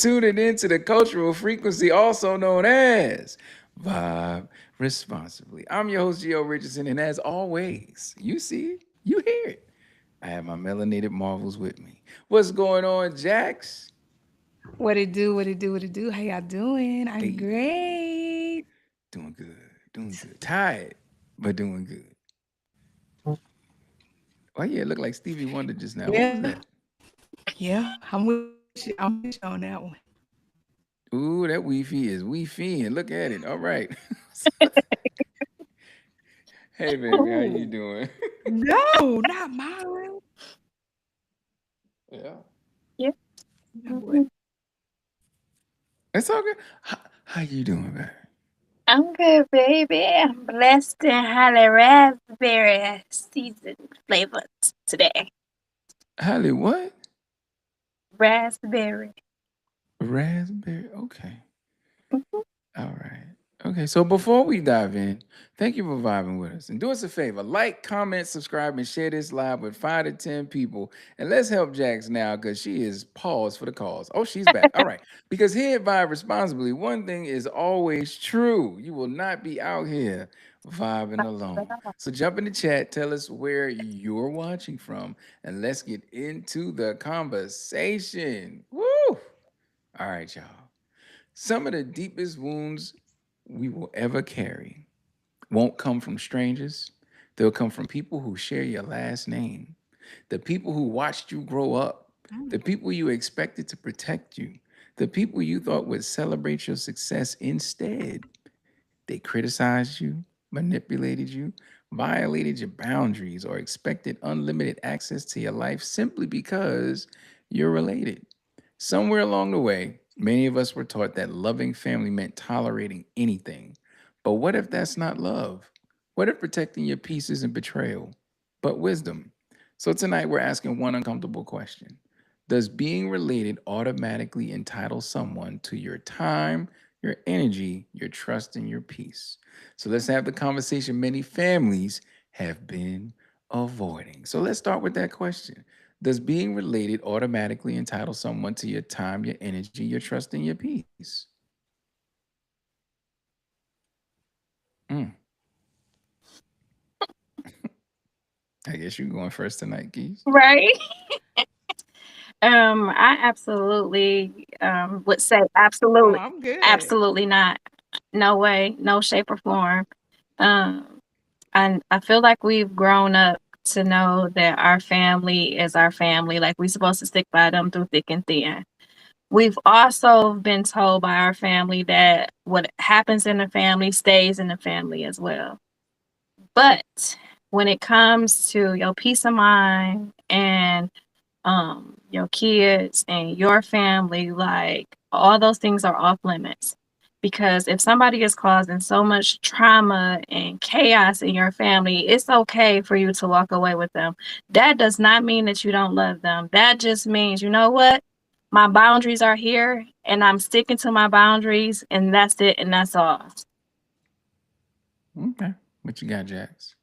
tuning into the cultural frequency, also known as Vibe Responsibly. I'm your host, Gio Richardson, and as always, you see it, you hear it. I have my melanated marvels with me. What's going on, Jax? What it do? What it do? What it do? How y'all doing? I'm Hey, great. doing good, doing good. Tired, but doing good. Oh yeah, it looked like Stevie Wonder just now. What was Yeah, that? yeah. I'm with you. I'm with you on that one. Ooh, that Wi-Fi is Wi-Fi. Look at it. All right. Hey baby, how you Ooh, doing? No, not mine. Yeah. yeah. Yeah, boy. Mhm. It's all good. How you doing, baby? I'm good, baby. I'm blessed and highly raspberry seasoned flavored today. Holly, what? Raspberry. Raspberry. Okay. Mhm. All right. Okay. So before we dive in, thank you for vibing with us. And do us a favor: like, comment, subscribe, and share this live with 5 to 10 people. And let's help Jax now because she is paused for the cause. Oh, she's back. All right. Because here at Vibe Responsibly, one thing is always true: you will not be out here vibing alone. So jump in the chat, tell us where you're watching from, and let's get into the conversation. Woo! All right, y'all. Some of the deepest wounds we will ever carry won't come from strangers. They'll come from people who share your last name, the people who watched you grow up, the people you expected to protect you, the people you thought would celebrate your success instead. They criticized you, manipulated you, violated your boundaries, or expected unlimited access to your life simply because you're related. Somewhere along the way, many of us were taught that loving family meant tolerating anything. But what if that's not love? What if protecting your peace isn't betrayal, but wisdom? So tonight we're asking one uncomfortable question: does being related automatically entitle someone to your time, your energy, your trust, and your peace? So let's have the conversation many families have been avoiding. So let's start with that question: does being related automatically entitle someone to your time, your energy, your trust, and your peace? Mm, I guess you're going first tonight, Keys. Right. I absolutely would say Oh, absolutely, I'm good. absolutely not. No way, no shape or form. Um, I feel like we've grown up to know that our family is our family. Like we're supposed to stick by them through thick and thin. We've also been told by our family that what happens in the family stays in the family as well. But when it comes to your peace of mind and your kids and your family, like all those things are off limits. Because if somebody is causing so much trauma and chaos in your family, it's okay for you to walk away with them. That does not mean that you don't love them. That just means, you know what? My boundaries are here and I'm sticking to my boundaries, and that's it, and that's all. Okay. What you got, Jax?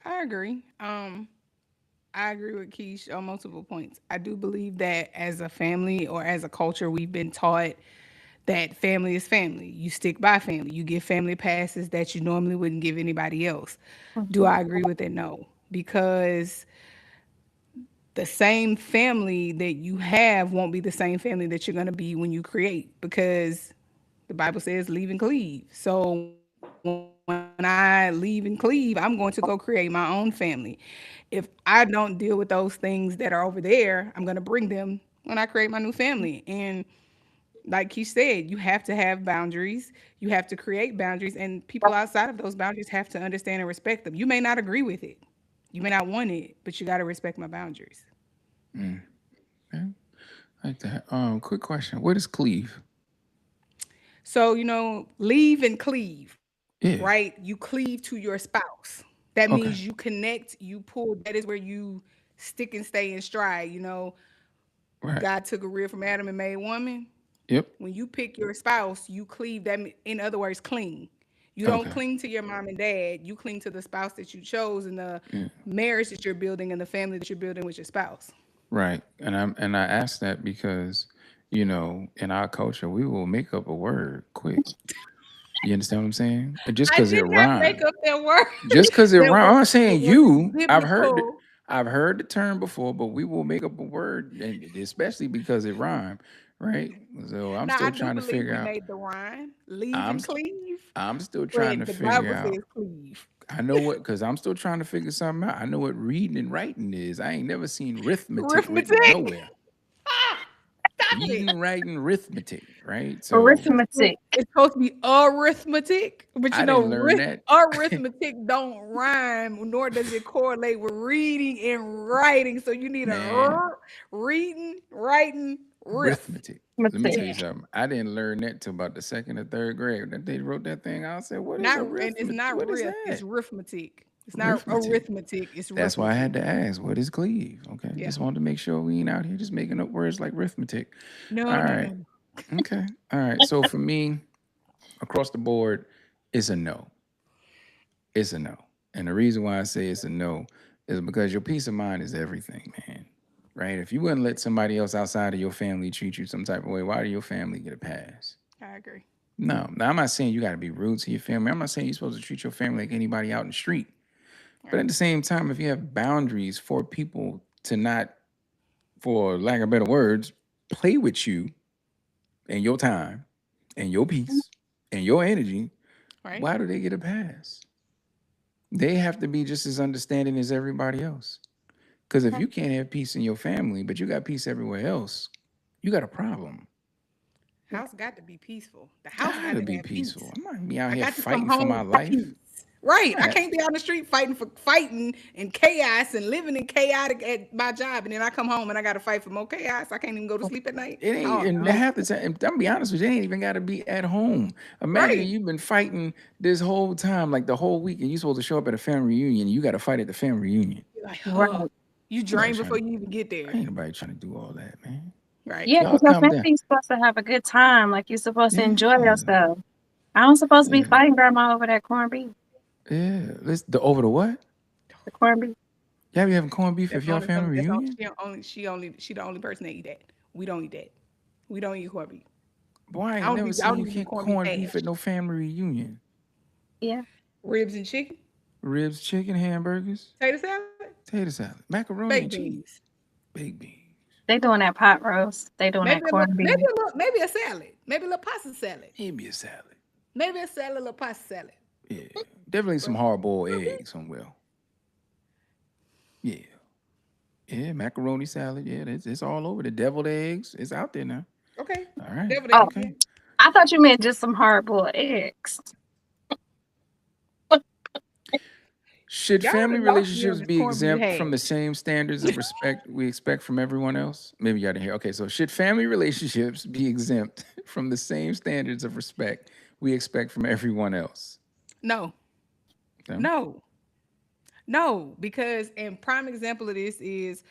I agree. I agree with Keish on multiple points. I do believe that as a family or as a culture, we've been taught that family is family. You stick by family. You give family passes that you normally wouldn't give anybody else. Do Mhm. I agree with it? No, because the same family that you have won't be the same family that you're going to be when you create, because the Bible says leave and cleave. So when I leave and cleave, I'm going to go create my own family. If I don't deal with those things that are over there, I'm going to bring them when I create my new family. And like you said, you have to have boundaries. You have to create boundaries, and people outside of those boundaries have to understand and respect them. You may not agree with it, you may not want it, but you got to respect my boundaries. Mm, okay. Like that. Quick question. What is cleave? So, leave and cleave, Yeah. right? You cleave to your spouse. That Okay. means you connect, you pull. That is where you stick and stay in stride. Right. God took a rib from Adam and made woman. Yep. When you pick your spouse, you cleave. In other words, cling. You don't Okay. cling to your mom and dad. You cling to the spouse that you chose and the Yeah. marriage that you're building and the family that you're building with your spouse. Right. And I asked that because in our culture, we will make up a word quick. You understand what I'm saying? Just I because it did not make rhyme. up that word. Just because it rhyme. I'm not That saying was you. biblical. I've heard the term before, but we will make up a word, and especially because it rhyme, right? So I'm Now I still do trying to believe figure we out. made the rhyme, leave I'm and s- cleave, I'm still trying but to the figure Bible out. says cleave. I know what, because I'm still trying to figure something out. I know what reading and writing is. I ain't never seen arithmetic written Arithmetic. nowhere. Ah, stop it. Reading, writing, arithmetic, right? So Arithmetic. It's supposed to be arithmetic, but I didn't learn risk, that. arithmetic don't rhyme, nor does it correlate with reading and writing. So you need a Man, reading, writing, riff. arithmetic. Let me tell Arithmetic. you Yeah. something. I didn't learn that till about the second or third grade. That they wrote that thing out. I said, "What is Not and it's arithmetic? not What is riff, it's that?" arithmetic. It's not Arithmetic. arithmetic, it's That's why I arithmetic. had to ask, "What is cleave?" Okay, Yeah. just wanted to make sure we ain't out here just making up words like arithmetic. No, All no, right. no. Okay. All right. So for me, across the board, it's a no. It's a no. And the reason why I say it's a no is because your peace of mind is everything, man. Right? If you wouldn't let somebody else outside of your family treat you some type of way, why do your family get a pass? I agree. No. Now, I'm not saying you got to be rude to your family. I'm not saying you're supposed to treat your family like anybody out in the street. But Right. at the same time, if you have boundaries for people to not, for lack of better words, play with you and your time and your peace and your energy, Right. why do they get a pass? They have to be just as understanding as everybody else. Because if you can't have peace in your family, but you got peace everywhere else, you got a problem. House got to be peaceful. The house got Gotta to be have peaceful. peace. I'm not gonna be out I here got to come fighting for home my with life. peace. Right. I Right. can't be on the street fighting and chaos and living in chaotic at my job, and then I come home and I got to fight for more chaos. I can't even go to sleep at night. It ain't, Oh and no. half the time, I'm gonna be honest with you, it ain't even gotta be at home. Imagine Right. you've been fighting this whole time, like the whole week, and you supposed to show up at a family reunion, and you gotta fight at the family reunion. You're like, huh. Right. You Ain't nobody drain trying before to, you even get there. ain't nobody trying to do all that, man. Right. Yeah, Y'all because your calm down. family's supposed to have a good time. Like you're supposed to enjoy Yeah, yourself. I don't supposed to be yeah, fighting grandma over that corned beef. yeah. Let's the over the what? The corned beef. Y'all be having corned beef That's if y'all only family some. That's all. reunion? She the only person that eat that. We don't eat that. We don't eat corned beef. Boy, I ain't never I seen don't you even do can't corned beef corned beef at hash. no family reunion. Yeah. Ribs and chicken, Ribs, chicken, hamburgers, potato salad, potato salad, macaroni baked and cheese, beans. baked beans. They doing that pot roast. They doing that corned beef. Maybe a salad. Maybe a little pasta salad. Maybe a salad. Maybe a salad, a little pasta salad. Yeah, definitely some But hard boiled eggs somewhere. Yeah, yeah, macaroni salad. Yeah, it's all over. The deviled eggs, it's out there now. okay, All right, deviled Oh, eggs. Yeah. okay. I thought you meant just some hard boiled eggs. Should Y'all family done lost me on relationships this be corned beef exempt from the hash. same standards of respect we expect from everyone else? Maybe y'all didn't hear. Okay, so should family relationships be exempt from the same standards of respect we expect from everyone else? No, No? no, no. Because and prime example of this is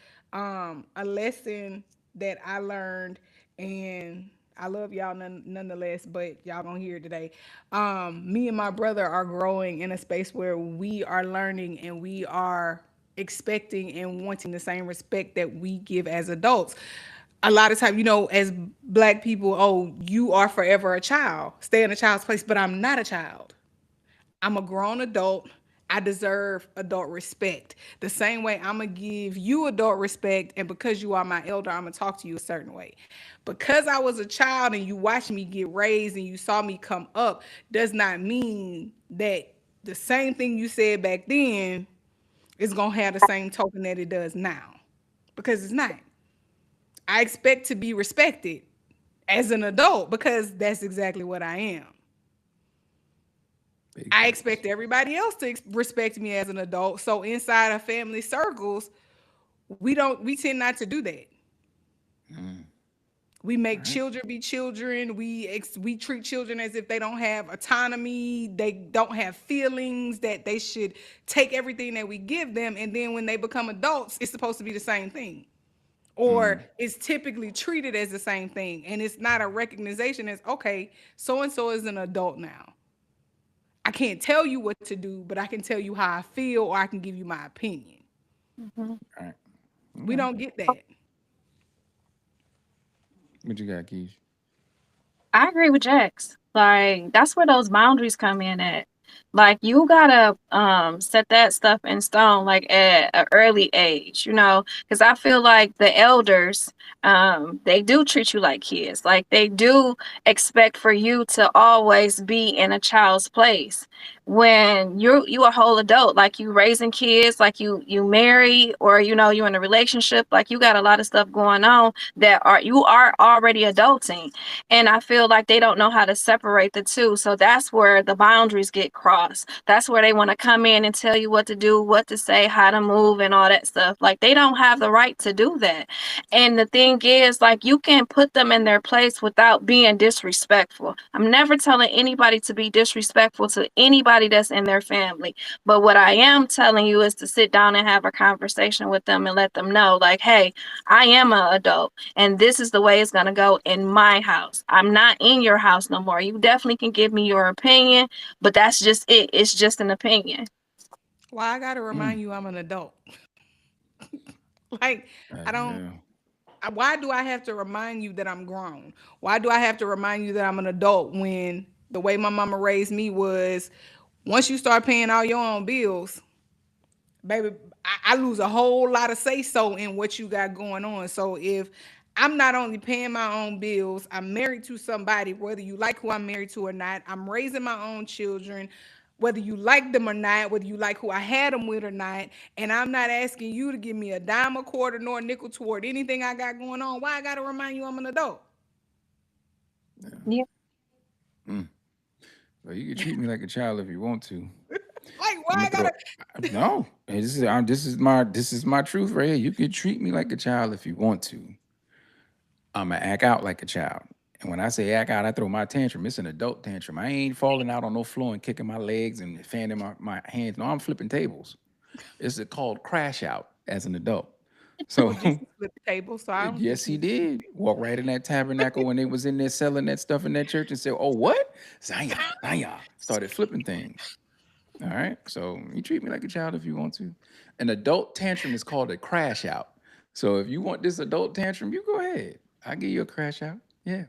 a lesson that I learned, and I love y'all nonetheless. But y'all gonna hear it today. Me and my brother are growing in a space where we are learning and we are expecting and wanting the same respect that we give as adults. A lot of time, as black people, oh, you are forever a child. Stay in a child's place, but I'm not a child. I'm a grown adult. I deserve adult respect. The same way I'm going to give you adult respect. And because you are my elder, I'm going to talk to you a certain way. Because I was a child and you watched me get raised and you saw me come up, does not mean that the same thing you said back then is going to have the same token that it does now. Because it's not. I expect to be respected as an adult because that's exactly what I am. Big I facts. expect everybody else to respect me as an adult. So inside of family circles, we tend not to do that. Mm, We all make right. children be children. We treat children as if they don't have autonomy, they don't have feelings, that they should take everything that we give them, and then when they become adults, it's supposed to be the same thing. Or Mm, it's typically treated as the same thing. And it's not a recognition as, okay, so and so is an adult now. I can't tell you what to do, but I can tell you how I feel or I can give you my opinion. Mhm. all right. We Okay. don't get that. What you got, Keish? I agree with Jax. Like that's where those boundaries come in at. Like you gotta set that stuff in stone like at an early age, you know, because I feel like the elders they do treat you like kids. Like they do expect for you to always be in a child's place when you a whole adult, like you raising kids, like you marry or you know you in a relationship, like you got a lot of stuff going on that are you are already adulting, and I feel like they don't know how to separate the two. So that's where the boundaries get crossed. That's where they want to come in and tell you what to do, what to say, how to move, and all that stuff. Like they don't have the right to do that. And the thing is, like, you can put them in their place without being disrespectful. I'm never telling anybody to be disrespectful to anybody that's in their family. But what I am telling you is to sit down and have a conversation with them and let them know, like, hey, I am an adult and this is the way it's going to go in my house. I'm not in your house no more. You definitely can give me your opinion, but that's just it. It's just an opinion. Why I gotta Mm. remind you I'm an adult? Like, I don't. Yeah. Why do I have to remind you that I'm grown? Why do I have to remind you that I'm an adult when the way my mama raised me was once you start paying all your own bills, baby, I lose a whole lot of say so in what you got going on. So if I'm not only paying my own bills, I'm married to somebody, whether you like who I'm married to or not, I'm raising my own children, whether you like them or not, whether you like who I had them with or not, and I'm not asking you to give me a dime, a quarter, nor a nickel toward anything I got going on. Why I gotta remind you I'm an adult? Yeah. Mm. Well, you can treat me like a child if you want to. Like, why I'm gonna I gotta? throw. No, hey, this is my truth right here. You can treat me like a child if you want to. I'm gonna act out like a child. And when I say act out, I throw my tantrum. It's an adult tantrum. I ain't falling out on no floor and kicking my legs and fanning my hands. No, I'm flipping tables. It's called crash out as an adult. So Well, Jesus flipped the table, so I don't think yes, he he's. did. Walk right in that tabernacle when they was in there selling that stuff in that church and said, "Oh, what? Zaya, Zaya." Started flipping things. All right. So you treat me like a child if you want to. An adult tantrum is called a crash out. So if you want this adult tantrum, you go ahead. I'll give you a crash out. Yeah.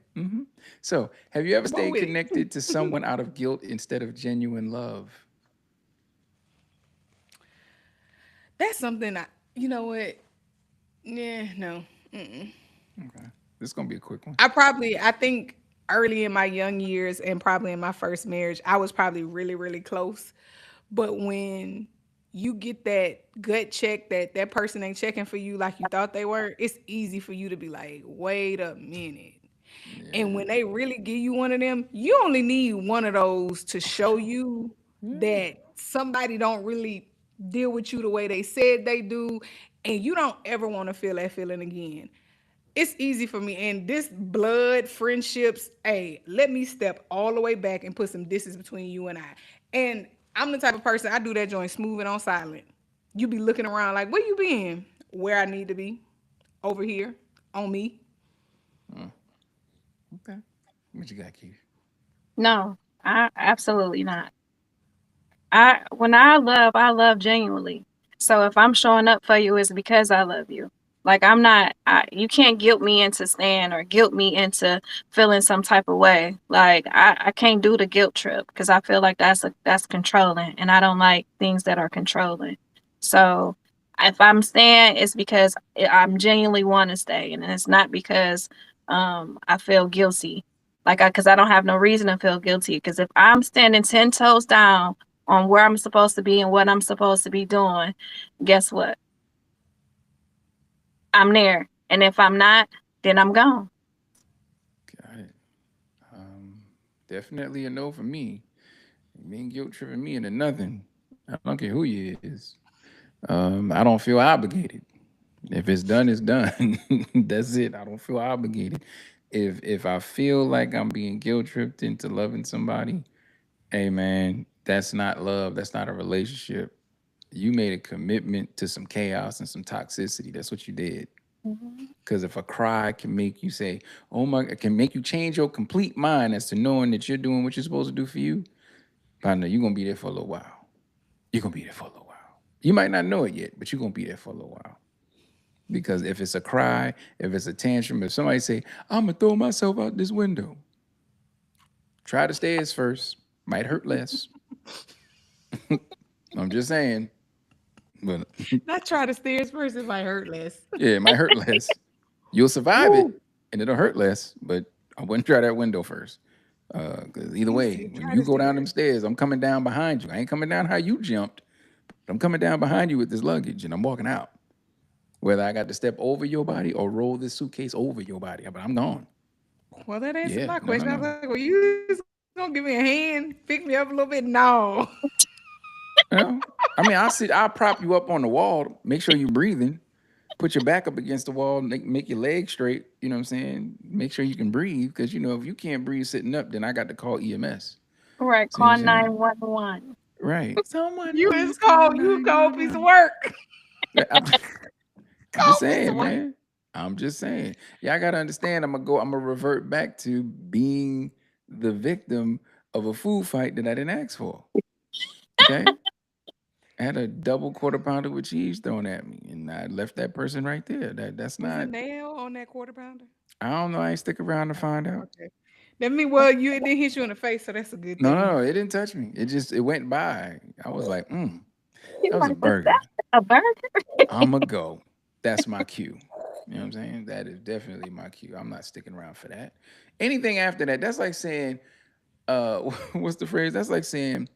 So have you ever Come on stayed with it. connected to someone out of guilt instead of genuine love? That's something I. You know what? Yeah, no. Okay. This is gonna be a quick one. I think early in my young years and probably in my first marriage, I was probably really, really close. But when you get that gut check that that person ain't checking for you like you thought they were, it's easy for you to be like, wait a minute. And Yeah. when they really give you one of them, you only need one of those to show you Yeah. that somebody don't really deal with you the way they said they do, and you don't ever want to feel that feeling again. It's easy for me. And this blood, friendships, hey, let me step all the way back and put some distance between you and I. And I'm the type of person, I do that joint smooth and on silent. You be looking around like, where you been? Where I need to be. Over here. On me. Okay. What you got, Keith? No, I absolutely not. When I love genuinely. So if I'm showing up for you, it's because I love you. Like I'm not. You can't guilt me into staying or guilt me into feeling some type of way. Like I can't do the guilt trip because I feel like that's controlling, and I don't like things that are controlling. So if I'm staying, it's because I'm genuinely want to stay, and it's not because I feel guilty. Like because I don't have no reason to feel guilty. Because if I'm standing 10 toes down on where I'm supposed to be and what I'm supposed to be doing, guess what? I'm there. And if I'm not, then I'm gone. Got it. Um, Definitely a no for me. You ain't guilt tripping me into nothing. I don't care who you is. I don't feel obligated. If it's done, it's done. That's it. I don't feel obligated. If I feel like I'm being guilt tripped into loving somebody, hey man, that's not love. That's not a relationship. You made a commitment to some chaos and some toxicity. That's what you did. Mhm. Because if a cry can make you say, "Oh my," it can make you change your complete mind as to knowing that you're doing what you're supposed to do for you. Partner, you're gonna be there for a little while. You're gonna be there for a little while. You might not know it yet, but you're gonna be there for a little while. Because if it's a cry, if it's a tantrum, if somebody say, I'm gonna throw myself out this window, try the stairs first. Might hurt less. I'm just saying. But Not try the stairs first, it might hurt less. yeah, it might hurt less. You'll survive it Woo! and it'll hurt less, but I wouldn't try that window first. Because either You way, said when try you the go down them stairs. stairs, I'm coming down behind you. I ain't coming down how you jumped, but I'm coming down behind you with this luggage and I'm walking out. Whether I got to step over your body or roll this suitcase over your body, but I'm gone. Well, that answered Yeah, my no, no, question. I was no. like, well, you just gonna give me a hand, pick me up a little bit? No. You know, I mean, I'll prop you up on the wall, make sure you're breathing, put your back up against the wall, make your legs straight. You know what I'm saying? Make sure you can breathe, because if you can't breathe sitting up, then I got to call EMS. Right. See what I'm Call saying? 911. Right. Someone You is please call cold. You cold piece of 911. work. Yeah, I'm just Cold piece of saying, work. man. I'm just saying. Yeah, I gotta understand. I'm gonna revert back to being the victim of a food fight that I didn't ask for. Okay. I had a double quarter pounder with cheese thrown at me, and I left that person right there. That's Was it not. nail on that quarter pounder? I don't know. I ain't stick around to find out. Okay. That mean, well, you it didn't hit you in the face, so that's a good No, thing. no, it didn't touch me. It went by. I was like, You're that was a like, was that burger. a burger? I'ma go. That's my cue. You know what I'm saying? That is definitely my cue. I'm not sticking around for that. Anything after that, that's like saying, what's the phrase? That's like saying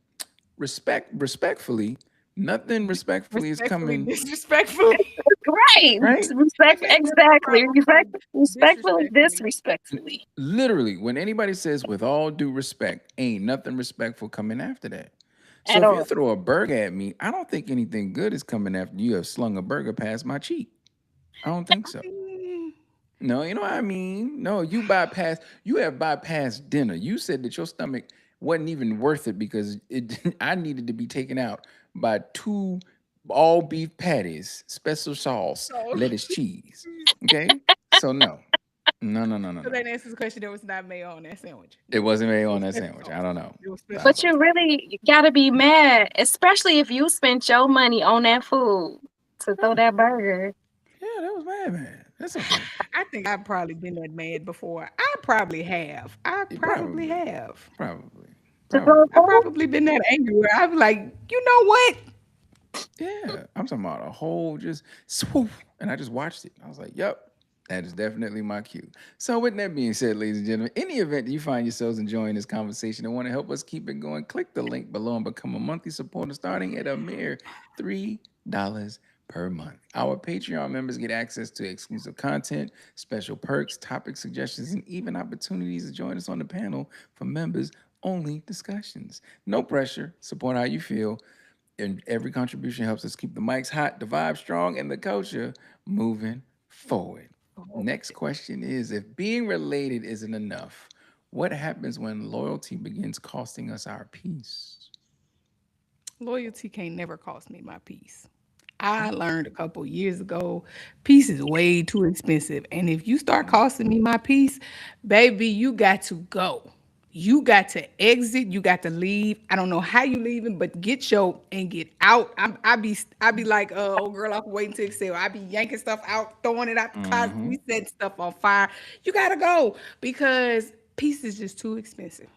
respectfully. Nothing respectfully is Respectfully, coming, disrespectfully. Right. right? Respect. Can't never go Exactly. wrong with something Respectfully, disrespectfully. disrespectfully. Literally, when anybody says with all due respect, ain't nothing respectful coming after that. So At if you all. throw a burger at me, I don't think anything good is coming after you have slung a burger past my cheek. I don't think so. Mm, No, you know what I mean? No, you have bypassed dinner. You said that your stomach wasn't even worth it because I needed to be taken out by two all beef patties, special sauce, so, lettuce, cheese. Okay? So no. No, no, no, no, so no. that answers the question. There was not mayo on that sandwich. It wasn't made It on was that special sandwich. I sauce. don't know. It was I special don't But know. you sauce. really gotta be mad, especially if you spent your money on that food to throw Yeah, that burger. yeah, that was bad, man. That's okay. I think I've probably been that mad before. I probably have. I probably Probably. have. Probably. To throw a Probably. I food? probably been that angry where I'm like, you know what? Yeah, I'm talking about a whole just swoop, and I just watched it. I was like, "Yep, that is definitely my cue." So, with that being said, ladies and gentlemen, any event that you find yourselves enjoying this conversation and want to help us keep it going, click the link below and become a monthly supporter, starting at a mere $3 per month. Our Patreon members get access to exclusive content, special perks, topic suggestions, and even opportunities to join us on the panel for members only discussions. No pressure. Support how you feel, and every contribution helps us keep the mics hot, the vibe strong, and the culture moving forward. Next question is, if being related isn't enough, what happens when loyalty begins costing us our peace? Loyalty can't never cost me my peace. I learned a couple years ago, peace is way too expensive. And if you start costing me my peace, baby, you got to go. You got to exit. You got to leave. I don't know how you leaving, but get your and get out. I be like old girl off waiting to exhale. I be yanking stuff out, throwing it out the closet. Mm-hmm. We set stuff on fire. You gotta go because peace is just too expensive.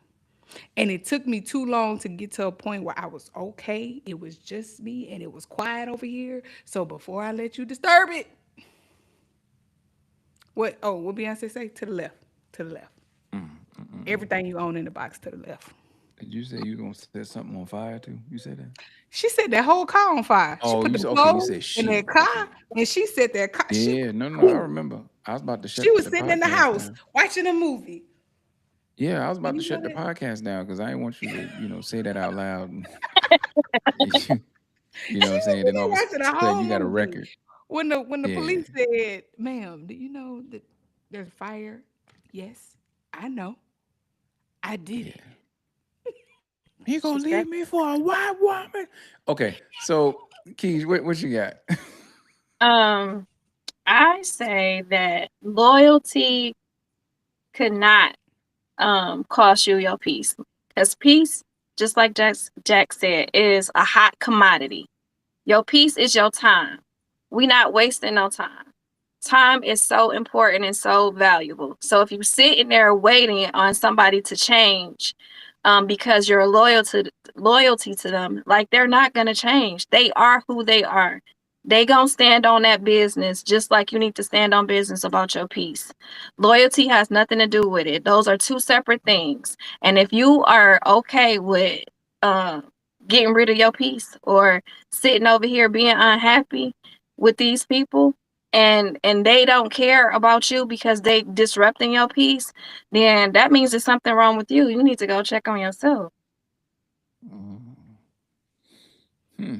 And it took me too long to get to a point where I was okay. It was just me and it was quiet over here. So before I let you disturb it, what Beyonce say? To the left. To the left. Everything you own in the box to the left. Did you say you gonna set something on fire too? You said that? She set that whole car on fire. She Oh, put you the said okay. You clothes said in that she. car Okay. and she set that car. Yeah, no, no, no. I remember. I was about to She shut was the sitting in the podcast house down. watching a movie. Yeah, I was And about to you know shut the that? podcast down because I didn't want you to, say that out loud. You know what She I'm was saying? in Then all of a there watching a sudden you whole got a movie. record. When the Yeah, police said, "Ma'am, do you know that there's a fire?" Yes, I know. I did it. yeah. You gonna She said, leave me for a white woman? Okay, so Keys, what you got? um, I say that loyalty could not cost you your peace. Because peace, just like Jack said, is a hot commodity. Your peace is your time. We not wasting no time. time is so important and so valuable. So if you sitting there waiting on somebody to change, because you're loyalty to them, like they're not gonna change. They are who they are. They gonna stand on that business just like you need to stand on business about your peace. Loyalty has nothing to do with it. Those are two separate things. And if you are okay with uh, getting rid of your peace or sitting over here being unhappy with these people, and they don't care about you because they disrupting your peace, then that means there's something wrong with you. You need to go check on yourself. Mm. Hmm.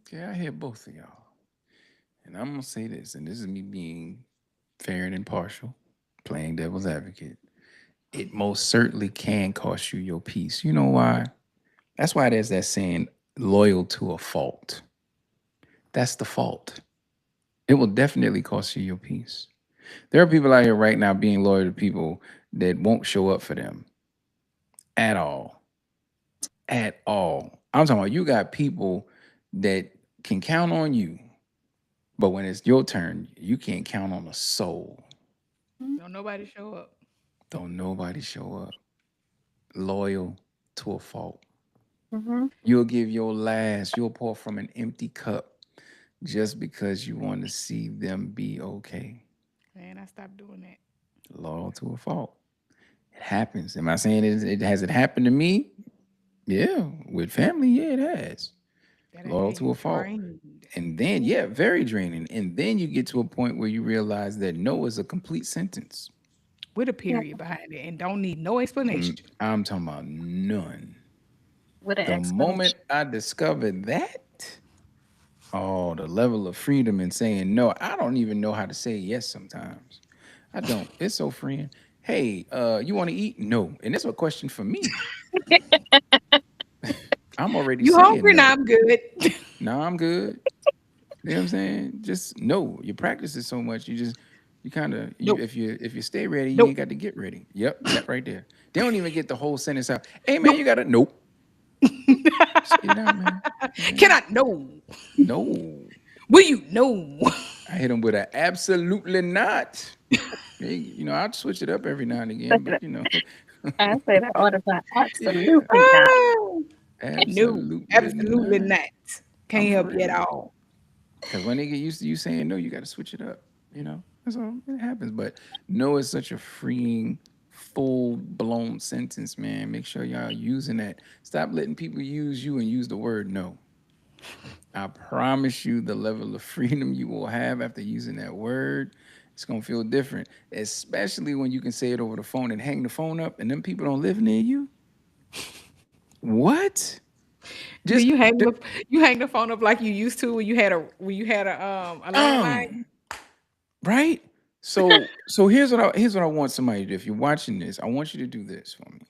Okay, I hear both of y'all. And I'm gonna say this, and this is me being fair and impartial, playing devil's advocate. It most certainly can cost you your peace. You know why? That's why there's that saying, loyal to a fault. That's the fault. It will definitely cost you your peace. There are people out here right now being loyal to people that won't show up for them at all. At all. I'm talking about you got people that can count on you, but when it's your turn, you can't count on a soul. Don't nobody show up. Don't nobody show up. Loyal to a fault. Mm-hmm. You'll give your last, you'll pour from an empty cup just because you want to see them be okay. Man, I stopped doing that. Loyal to a fault. It happens. Am I saying it has it happened to me? Yeah. With family, yeah, it has. That'll Loyal have to you a fault. drained. And then, yeah, very draining. And then you get to a point where you realize that no is a complete sentence. With a Yeah, period behind it and don't need no explanation. I'm talking about none. with an The moment explanation. I discovered that, oh, the level of freedom in saying no, I don't even know how to say yes sometimes. I don't. It's so freeing. Hey, you want to eat? No. And that's a question for me. I'm already You saying hungry? Now no. I'm good. No, I'm good. You know what I'm saying? Just no. You practice it so much. You kind of you Nope. if you stay ready, you Nope. ain't got to get ready. Yep, that right there. They don't even get the whole sentence out. Hey man, you Nope. gotta nope. Just get it out, man. You know what I'm saying? Cannot no. No. Will you no? I hit them with a absolutely not. I'd switch it up every now and again, but I say that all the time. yeah, Absolutely not. Ah, no. absolutely Absolutely not. not. I'm Can't for help you at real. all. Because when they get used to you saying no, you got to switch it up. That's all. It happens. But no is such a freeing, full blown sentence, man. Make sure y'all using that. Stop letting people use you and use the word no. I promise you, the level of freedom you will have after using that word, it's gonna feel different. Especially when you can say it over the phone and hang the phone up, and them people don't live near you. What? Do Just you hang the phone up like you used to when you had a landline? um, right? So here's what I want somebody to do. If you're watching this, I want you to do this for me.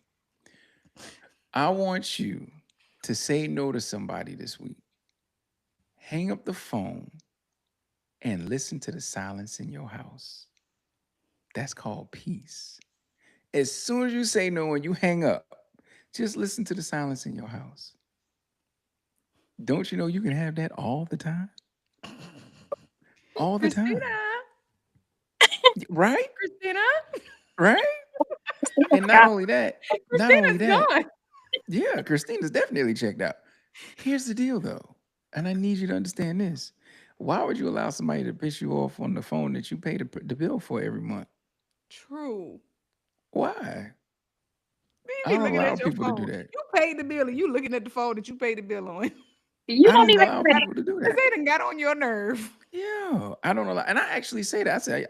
I want you to say no to somebody this week. Hang up the phone and listen to the silence in your house. That's called peace. As soon as you say no and you hang up, just listen to the silence in your house. Don't you know you can have that all the time? All the Christina, time. Right? Christina, Right? And not God, only that, not only Christina's that, gone. yeah, Christina's definitely checked out. Here's the deal though, and I need you to understand this. Why would you allow somebody to piss you off on the phone that you pay the bill for every month? True. Why? You I be don't looking allow at your people to do phone. that. You paid the bill and you looking at the phone that you paid the bill on. you I don't don't even allow have people to do Cause that. they done got on your nerve. Yeah, I don't allow, and I actually say that. I say,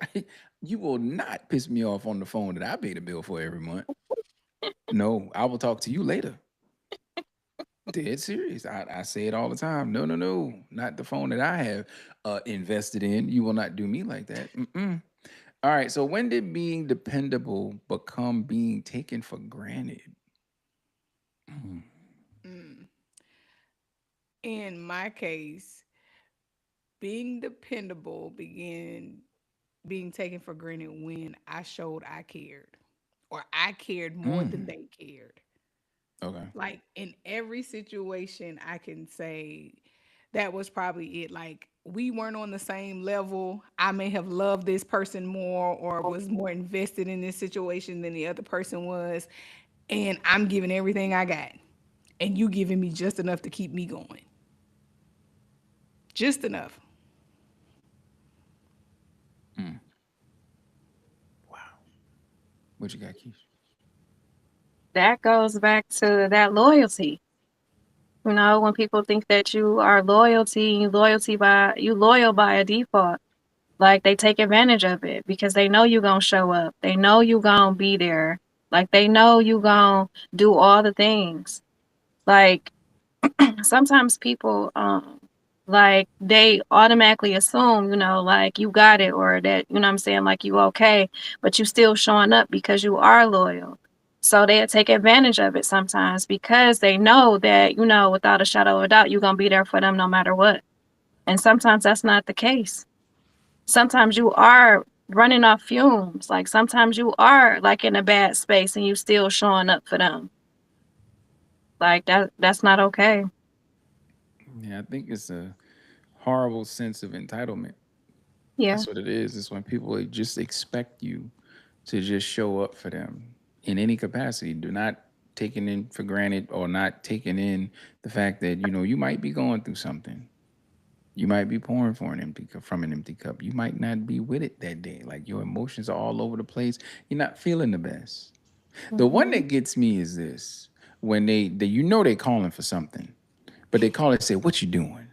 you will not piss me off on the phone that I pay the bill for every month. No, I will talk to you later. Dead serious. I say it all the time. No, no, no, not the phone that I have invested in. You will not do me like that. Mm-mm. All right. So when did being dependable become being taken for granted? Mm. Mm. In my case, being dependable began being taken for granted when I showed I cared, or I cared more than Mm. they cared. Okay. Like in every situation, I can say that was probably it. Like, we weren't on the same level. I may have loved this person more or was more invested in this situation than the other person was. And I'm giving everything I got. And you giving me just enough to keep me going. Just enough. Mm, wow. What you got, Keisha? That goes back to that loyalty. You know, when people think that you are you loyal by a default. Like they take advantage of it because they know you gonna show up. They know you gonna be there. Like they know you gonna do all the things. Like sometimes people like they automatically assume, you know, like you got it or that, you know what I'm saying, like you okay, but you still showing up because you are loyal. So they take advantage of it sometimes because they know that, you know, without a shadow of a doubt, you're gonna be there for them no matter what. And sometimes that's not the case. Sometimes you are running off fumes. Like sometimes you are like in a bad space and you still showing up for them. Like that's not okay. Yeah, I think it's a horrible sense of entitlement. Yeah. That's what it is. It's when people just expect you to just show up for them in any capacity. Do not taking in for granted or not taking in the fact that you might be going through something. You might be pouring for an empty cup from an empty cup. You might not be with it that day. Like your emotions are all over the place. You're not feeling the best. The one Hmm. that gets me is this: when they calling for something, but they call and say, "What you doing?"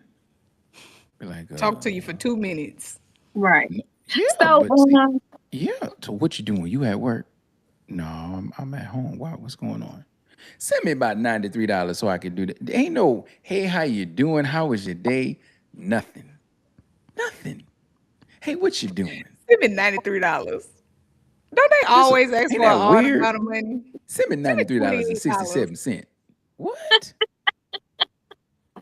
Be like, Talk to you for 2 minutes. Right. yeah, So but see, yeah. So what you doing? You at work? No, I'm at home. Wow, what's going on? Send me about $93 so I can do that. There ain't no, hey, how you doing? How was your day? Nothing. Nothing. Hey, what you doing? Give me $93. Don't they This always ask ain't for an that odd weird? amount of money? Send me Send me $28. $93.67. What?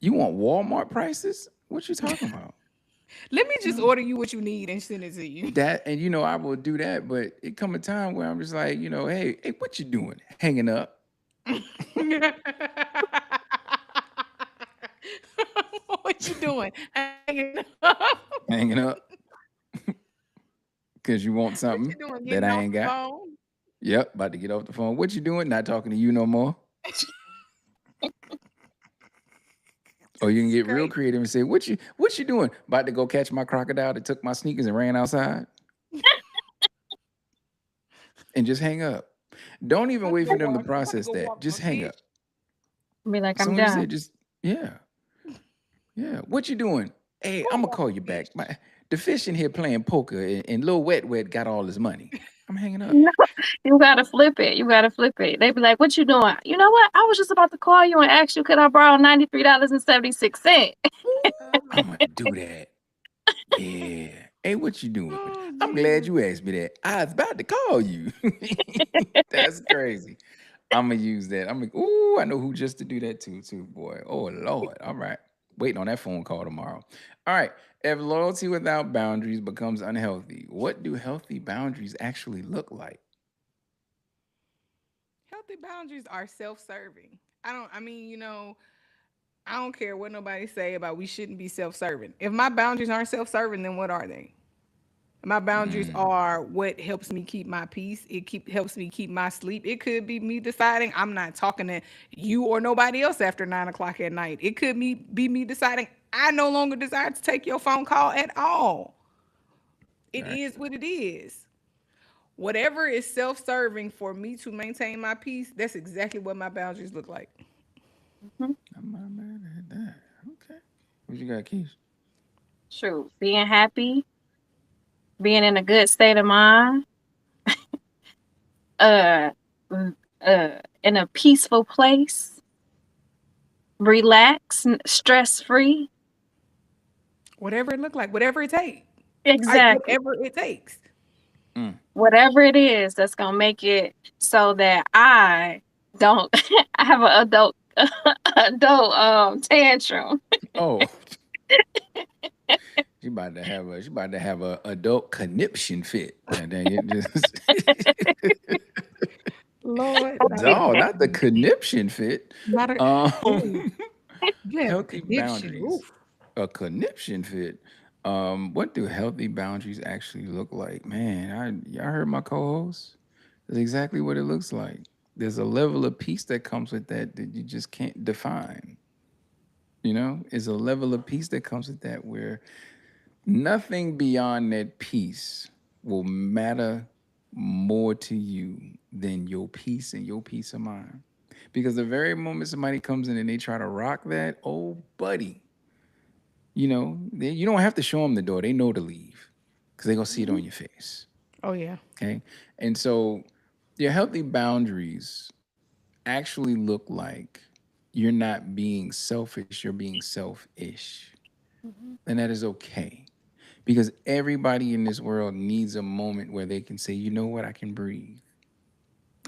You want Walmart prices? What you talking about? Let me just No. order you what you need and send it to you. That and I will do that, but it come a time where I'm just like, hey, what you doing? Hanging up, What you doing? Hanging up. hanging up, because you want What something you doing? that Getting I off ain't the got. phone? Yep, about to get off the phone. What you doing? Not talking to you no more. Or you can It's get real crazy. creative and say, what you doing? About to go catch my crocodile that took my sneakers and ran outside and just hang up. Don't even wait for them to I'm about to process go that. walk my Just hang up. fish. be like, As I'm soon as done. they just, yeah, yeah. What you doing? Hey, Go I'm gonna walk call the you fish. back. The fish in here playing poker and Lil Wet Wet got all his money. I'm hanging up. No, you gotta flip it. You gotta flip it. They be like, "What you doing?" You know what? I was just about to call you and ask you, could I borrow $93.76? I'm gonna do that. Yeah. Hey, what you doing? Oh, I'm glad Jesus. you asked me that. I was about to call you. That's crazy. I'm gonna use that. I'm like, ooh, I know who just to do that too, boy. Oh Lord. All right. Waiting on that phone call tomorrow. All right. If loyalty without boundaries becomes unhealthy, what do healthy boundaries actually look like? Healthy boundaries are self-serving. I mean, I don't care what nobody say about we shouldn't be self-serving. If my boundaries aren't self-serving, then what are they? My boundaries Mm, are what helps me keep my peace. Helps me keep my sleep. It could be me deciding I'm not talking to you or nobody else after 9 o'clock at night. It could be me deciding I no longer desire to take your phone call at all. It right. is what it is. Whatever is self-serving for me to maintain my peace, that's exactly what my boundaries look like. Mhm. I'm not mad at that. Okay. What you got, Keys? True. Being happy, being in a good state of mind, uh, in a peaceful place, relax, stress free. Whatever it look like, whatever it takes. Like Exactly. whatever it takes. Mm. Whatever it is that's gonna make it so that I don't I have an adult tantrum. Oh, she about to have a adult conniption fit. And then you just Lord, no, not the conniption fit. not a Um, oh, you have a healthy conniption. boundaries. Oof. A conniption fit. What do healthy boundaries actually look like? Man, y'all heard my co-host. That's exactly what it looks like. There's a level of peace that comes with that that you just can't define. You know, is a level of peace that comes with that where nothing beyond that peace will matter more to you than your peace and your peace of mind. Because the very moment somebody comes in and they try to rock that, oh buddy, you don't have to show them the door. They know to leave because they're gonna see it Mhm. on your face. Oh yeah. Okay, and so your healthy boundaries actually look like you're not being selfish. You're being selfish, Mhm. and that is okay because everybody in this world needs a moment where they can say, you know what, I can breathe.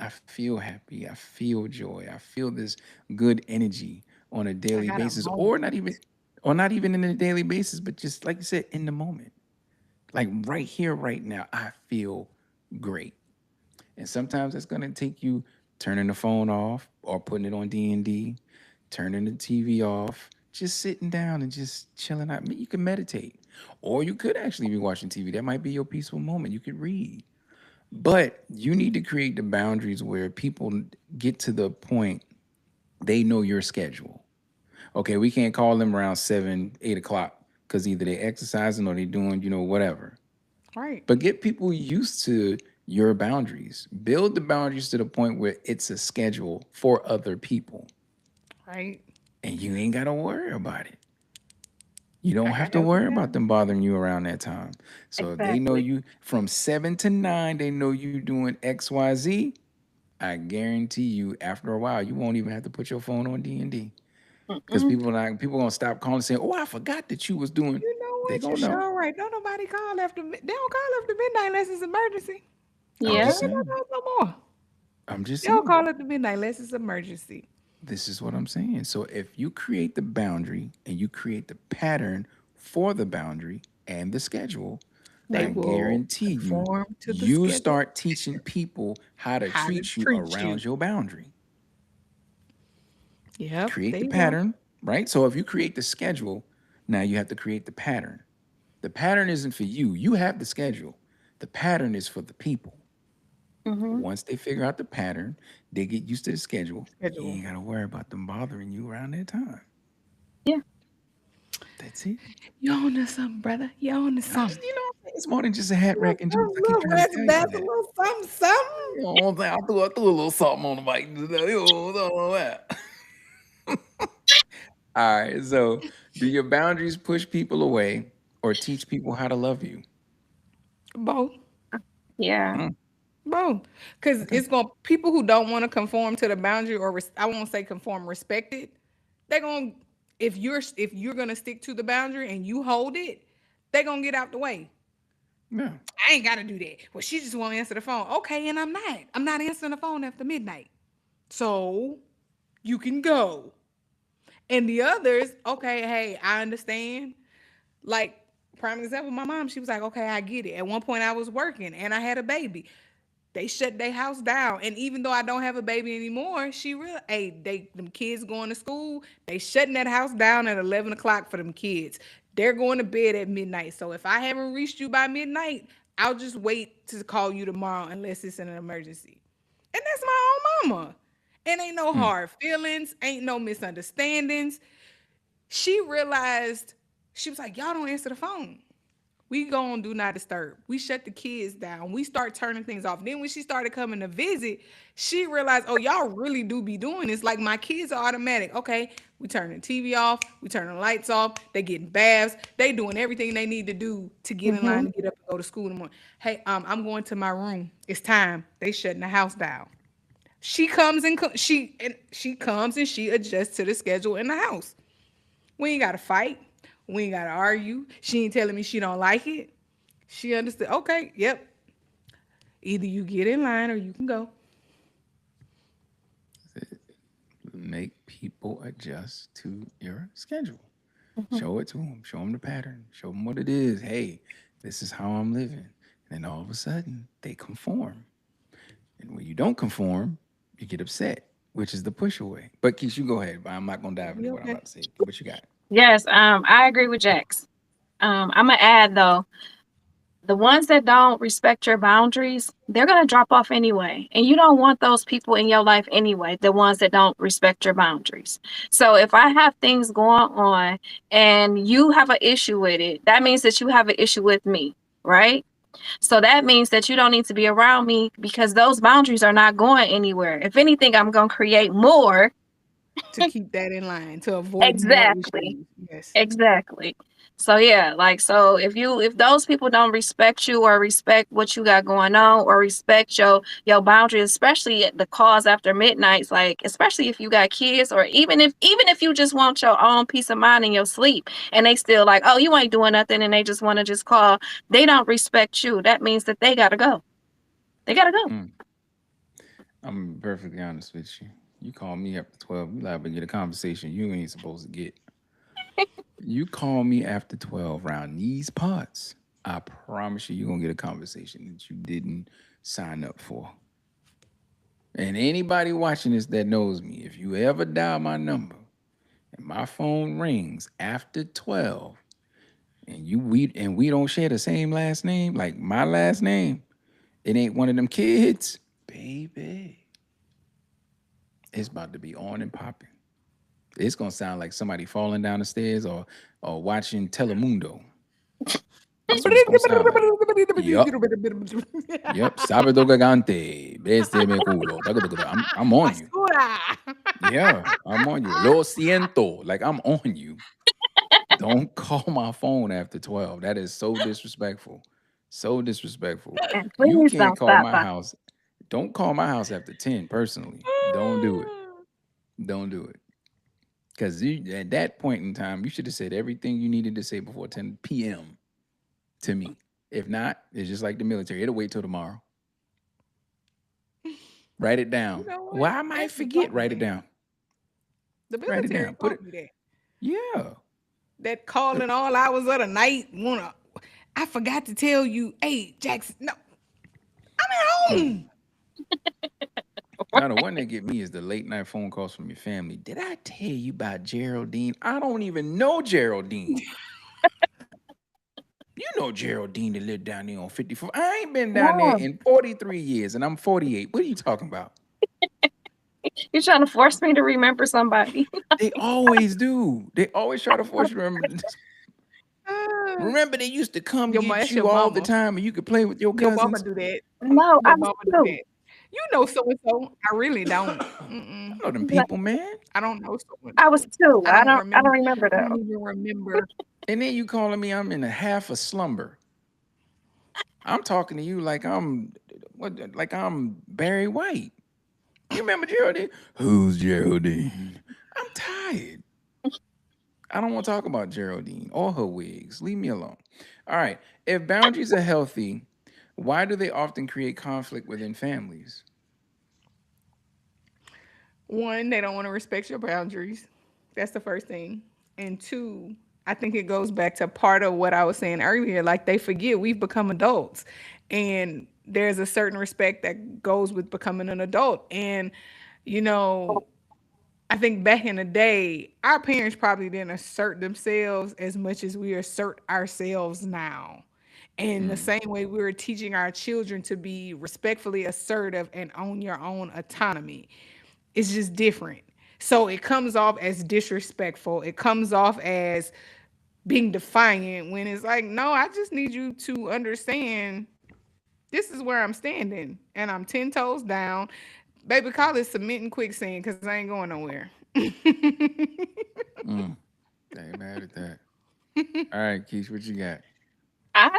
I feel happy. I feel joy. I feel this good energy on a I daily got a basis, moment. or not even in a daily basis, but just like you said, in the moment. Like right here, right now, I feel great. And sometimes that's gonna take you turning the phone off or putting it on D&D, turning the TV off, just sitting down and just chilling out. I mean, you can meditate. Or you could actually be watching TV. That might be your peaceful moment. You could read. But you need to create the boundaries where people get to the point they know your schedule. Okay, we can't call them around 7, 8 o'clock because either they're exercising or they're doing, whatever. Right. But get people used to your boundaries. Build the boundaries to the point where it's a schedule for other people. Right. And you ain't got to worry about it. You don't I have got to healthy worry about them boundaries. bothering you around that time. So if they know Exactly. you from 7 to 9, they know you doing XYZ. I guarantee you, after a while, you won't even have to put your phone on D&D. Because Mm-mm. people gonna stop calling and saying, "Oh, I forgot that you was doing." You know They what? You gonna know. sure right. Don't nobody call after they don't call after midnight unless it's emergency. I I'm don't Yeah. just even get saying. no calls no more. I'm just They don't saying. call after midnight unless it's emergency. This is what I'm saying. So if you create the boundary and you create the pattern for the boundary and the schedule, They I Right. will guarantee you, conform to the you schedule, start teaching people how to how to treat you treat you. around your boundary. Yep, Create there the you go. pattern, right? So if you create the schedule, now you have to create the pattern. The pattern isn't for you. You have the schedule. The pattern is for the people. Mhm. Once they figure out the pattern, they get used to the schedule. You Schedule. ain't got to worry about them bothering you around that time. Yeah. That's it. You on to something, brother. You on to I just, something. it's more than just a hat rack and jokes. I keep Look, trying to that's tell y'all that's a that. little something, something. You know what I'm saying? I threw a little something on the mic. All right. So, do your boundaries push people away or teach people how to love you? Both. Yeah. Mm, Both. Because okay. it's going to, people who don't want to conform to the boundary or I won't say conform, respect it, they're going to, if you're going to stick to the boundary and you hold it, they're going to get out the way. Yeah. I ain't got to do that. Well, she just won't answer the phone. Okay, and I'm not. I'm not answering the phone after midnight. So you can go. And the others, okay, hey, I understand. Like, prime example, my mom, she was like, okay, I get it. At one point, I was working and I had a baby. They shut their house down. And even though I don't have a baby anymore, she real hey, them kids going to school, they shutting that house down at 11 o'clock for them kids. They're going to bed at midnight. So if I haven't reached you by midnight, I'll just wait to call you tomorrow unless it's an emergency. And that's my own mama. And ain't no Mm. hard feelings, ain't no misunderstandings. She realized, she was like, y'all don't answer the phone. We go on do not disturb. We shut the kids down. We start turning things off. Then when she started coming to visit, she realized, oh, y'all really do be doing this. Like my kids are automatic. Okay, we turn the TV off. We turn the lights off. They getting baths. They doing everything they need to do to get in line Mhm. to get up and go to school in the morning. Hey, I'm going to my room. It's time. They shutting the house down. She comes and she adjusts to the schedule in the house. We ain't gotta fight. We ain't gotta argue. She ain't telling me she don't like it. She understood. Okay, yep. Either you get in line or you can go. Make people adjust to your schedule. Mhm. Show it to them. Show them the pattern. Show them what it is. Hey, this is how I'm living. And then all of a sudden, they conform. And when you don't conform, you get upset, which is the push away. But Keith, you go ahead. I'm not gonna You'll dive be into what I'm okay. about to say. What you got? Yes, I agree with Jax. I'm gonna add though, the ones that don't respect your boundaries, they're gonna drop off anyway, and you don't want those people in your life anyway. The ones that don't respect your boundaries. So if I have things going on and you have an issue with it, that means that you have an issue with me, right? So that means that you don't need to be around me because those boundaries are not going anywhere. If anything, I'm gonna create more. To keep that in line, to avoid more Exactly. issues. Yes. Exactly. So yeah, like so if those people don't respect you or respect what you got going on or respect your boundaries, especially at the calls after midnights, like especially if you got kids or even if you just want your own peace of mind in your sleep and they still like, oh, you ain't doing nothing and they just want to just call, they don't respect you. That means that they gotta go. They gotta go. Mm, I'm perfectly honest with you. You call me after 12, you liable to get a conversation you ain't supposed to get. You call me after 12 around these parts, I promise you, you're going to get a conversation that you didn't sign up for. And anybody watching this that knows me, if you ever dial my number and my phone rings after 12 and we don't share the same last name, like my last name, it ain't one of them kids, baby, it's about to be on and popping. It's gonna sound like somebody falling down the stairs or watching Telemundo. That's what it's gonna sound like. Yup. Yep. Sábado gigante. Bestia me culo. I'm on you. Basura. Yeah, I'm on you. Lo siento. Like I'm on you. Don't call my phone after 12. That is so disrespectful. So disrespectful. And You please can't don't call stop my by. house. Don't call my house after 10 personally. Don't do it. Don't do it. Because at that point in time, you should have said everything you needed to say before 10 p.m. to me. If not, it's just like the military. It'll wait till tomorrow. Write it You down. know what? Well, I They might actually forget. taught me Write it that. down. The Write it military down. Put taught it. me that. Yeah. That Uh, calling all hours of the night. Wanna? I forgot to tell you. Hey, Jackson. No, I'm at mm. home. Now the one that get me is the late night phone calls from your family. Did I tell you about Geraldine? I don't even know Geraldine. You know Geraldine that lived down there on 54. I ain't been down there No, in 43 years and I'm 48. What are you talking about? you're trying to force me to remember somebody. They always do. They always try to force you to remember. Ah, Remember, they used to come get that's your you all the mama. time and you could play with your Your mama cousins. do that. No, I Your mama do do. that. You know so and so. I really don't. I Mm-mm. know them people, man. I don't know so and I was so. two. I don't I don't remember. remember I don't though. even remember. And then you calling me, I'm in a half a slumber. I'm talking to you like I'm Barry White. You remember Geraldine? Who's Geraldine? I'm tired. I don't want to talk about Geraldine or her wigs. Leave me alone. All right. If boundaries are healthy, why do they often create conflict within families? One, they don't want to respect your boundaries. That's the first thing. And two, I think it goes back to part of what I was saying earlier. Like they forget we've become adults. And there's a certain respect that goes with becoming an adult. And, you know, I think back in the day, our parents probably didn't assert themselves as much as we assert ourselves now. In the Mm, same way, we were teaching our children to be respectfully assertive and own your own autonomy. It's just different. So it comes off as disrespectful. It comes off as being defiant when it's like, no, I just need you to understand this is where I'm standing and I'm 10 toes down. Baby, call it cement and quicksand because I ain't going nowhere. mm. I ain't mad at that. All right, Keith, what you got?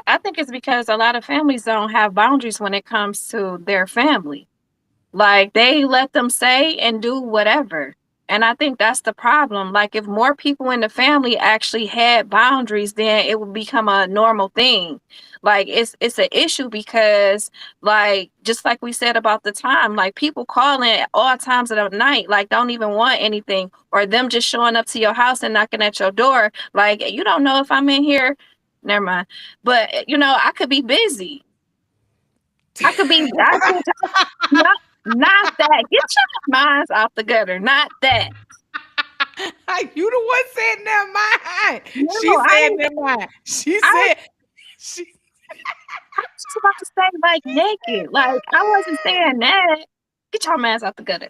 I think it's because a lot of families don't have boundaries when it comes to their family. Like they let them say and do whatever. And I think that's the problem. Like if more people in the family actually had boundaries, then it would become a normal thing. Like it's an issue because like just like we said about the time, like people calling at all times of the night, like don't even want anything, or them just showing up to your house and knocking at your door. Like you don't know if I'm in here. Never mind. But I could be busy. I could not that. Get your minds off the gutter. Not that. You the one said never mind. She No, said never mind. She I was said she I was just about to say like naked. Like I wasn't saying that. Get your ass out the gutter.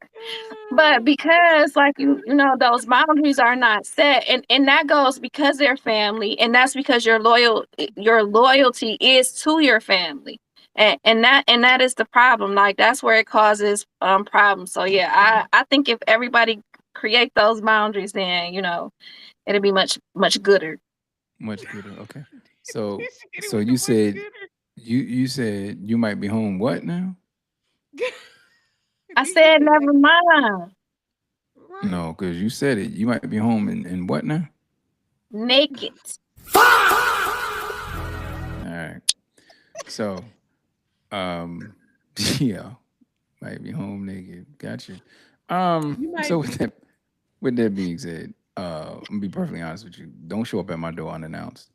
But because like you know those boundaries are not set, and that goes because they're family, and that's because your loyalty is to your family. And that is the problem. Like that's where it causes problems. So yeah, I think if everybody create those boundaries, then it'll be much gooder. Much gooder. Okay. So she so with the you much said gooder. you said you might be home what now? I Then you said said never mind. right. No, because you said it. You might be home in what now? Naked. All right. So um yeah, might be home naked. Gotcha. You So might be with that being said, I'm gonna be perfectly honest with you. Don't show up at my door unannounced.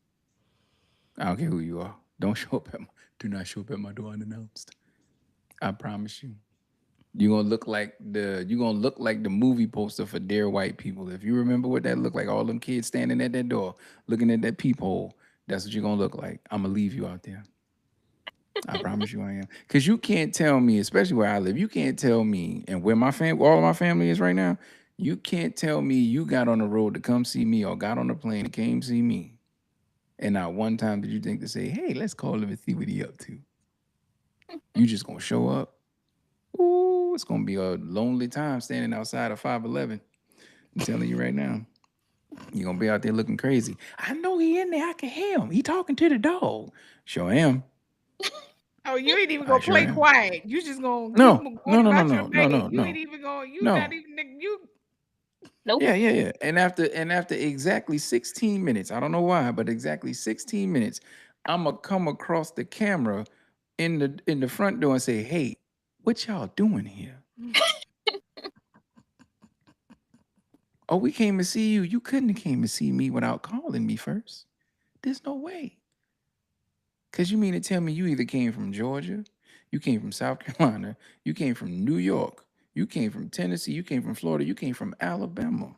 I don't care who you are. Don't show up at my do not show up at my door unannounced. I promise you. You're gonna look like the movie poster for Dear White People. If you remember what that looked like, all them kids standing at that door, looking at that peephole, that's what you're gonna look like. I'm gonna leave you out there. I promise you I am. Cause you can't tell me, especially where I live, you can't tell me and where all of my family is right now, you can't tell me you got on the road to come see me or got on a plane and came see me. And not one time did you think to say, hey, let's call him and see what he up to. You just gonna show up. Ooh, it's gonna be a lonely time standing outside of 511. I'm telling you right now. You're gonna be out there looking crazy. I know he in there. I can hear him. He talking to the dog. Sure am. Oh, you ain't even I gonna sure play am. quiet. You just gonna keep No, going no, no, no, about your no, no, day. no, You ain't no, even going. You not no. even you. Nope. Yeah, yeah, yeah. And after exactly 16 minutes, I don't know why, but exactly 16 minutes, I'ma come across the camera in the front door and say, hey, what y'all doing here? Oh, we came to see you. You couldn't have came to see me without calling me first. There's no way. Cause you mean to tell me you either came from Georgia, you came from South Carolina, you came from New York, you came from Tennessee, you came from Florida, you came from Alabama,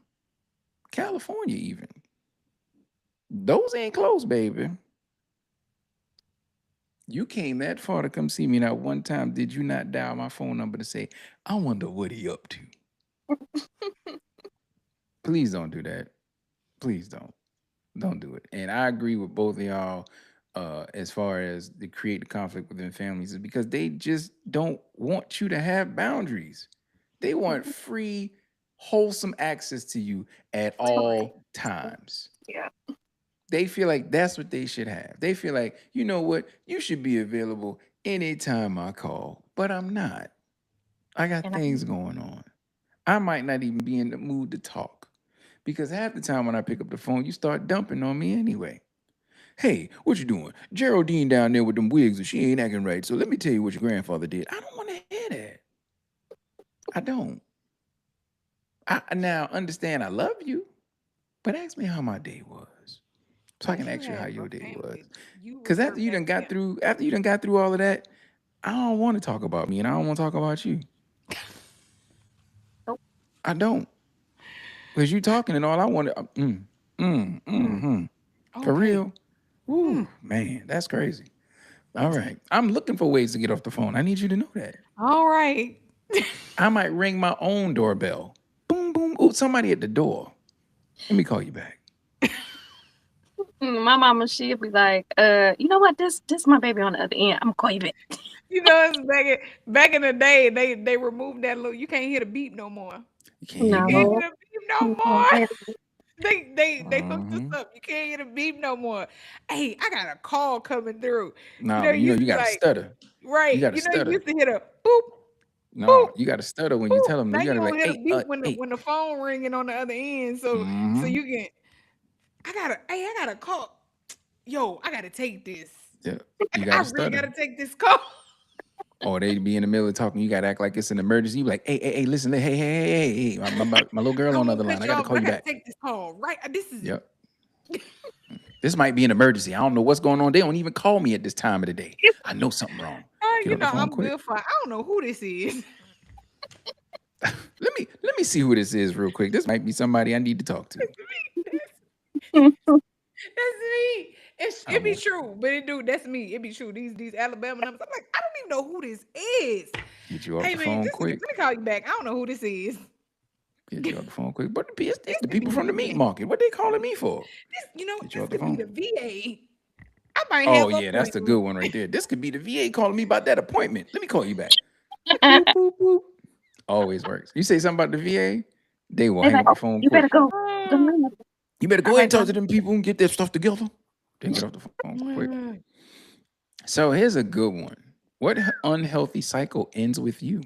California even. Those ain't close, baby. You came that far to come see me. Not one time did you not dial my phone number to say, I wonder what he up to. Please don't do that. Please don't. Don't do it. And I agree with both of y'all as far as the create the conflict within families is because they just don't want you to have boundaries. They want free, wholesome access to you at Toy. all times. Yeah. They feel like that's what they should have. They feel like, you know what, you should be available anytime I call, but I'm not. I got And things going on. I might not even be in the mood to talk because half the time when I pick up the phone, you start dumping on me anyway. Hey, what you doing? Geraldine down there with them wigs and she ain't acting right. So let me tell you what your grandfather did. I don't want to hear that. I don't. I now understand I love you, but ask me how my day was. So I But can you ask you how have your a day was. family. You Cause revert back to them. after you done got through all of that, I don't want to talk about me and I don't want to talk about you. nope. I don't. Cause you talking and all I want to Mm, for okay. real. Woo, Mm, man, that's crazy. All right. I'm looking for ways to get off the phone. I need you to know that. all right. I might ring my own doorbell. Boom, boom. Oh, somebody at the door. Let me call you back. My mama, she'll be like, you know what? This my baby on the other end. I'm gonna call you back. You know, it's back in the day. They removed that little. You can't hear the beep no more. You can't hear You the can't beep. hear No. the beep no Mm-mm. more. They hooked us Uh-huh. up. You can't hear the beep no more. Hey, I got a call coming through. You Nah, know, but it you know used you to be gotta like, stutter. You right. gotta You know, you stutter. used to hear the boop, boop, No, you gotta stutter when you boop. tell them. Now You you gotta be don't like, hear the hey, beep when the hey. when the phone ringing on the other end. So Mm-hmm. you can. I gotta call. Yo, I gotta take this. Yeah. You I gotta really stutter. gotta take this call. Or they be in the middle of talking. You gotta act like it's an emergency. You be like, hey, listen, hey. My little girl I on the won't other line. cut I you gotta off, call but I you gotta back. take this call. Right. This is Yep. This might be an emergency. I don't know what's going on. They don't even call me at this time of the day. I know something wrong. Get you on the know, phone I'm quick. good for I don't know who this is. Let me me see who this is real quick. This might be somebody I need to talk to. That's me. That's me. I It be will true, but it do. That's me. It be true. These Alabama numbers. I'm like, I don't even know who this is. get you off Hey the man, phone just let quick. me call you back. I don't know who this is. Get you off the phone quick. But it's This the could people be from the the meat VA. market. What they calling me for? Get you This off the could be phone. the VA. I might Oh have yeah, that's the appointment. good one right there. This could be the VA calling me about that appointment. Let me call you back. Boop boop boop. Always works. You say something about the VA, they will They hang like, up the oh, phone you better quick. go. Go Oh, now. You better go All ahead right, and talk go. to them people and get that stuff together. Then get off the phone quick. mm, So here's a good one. What unhealthy cycle ends with you?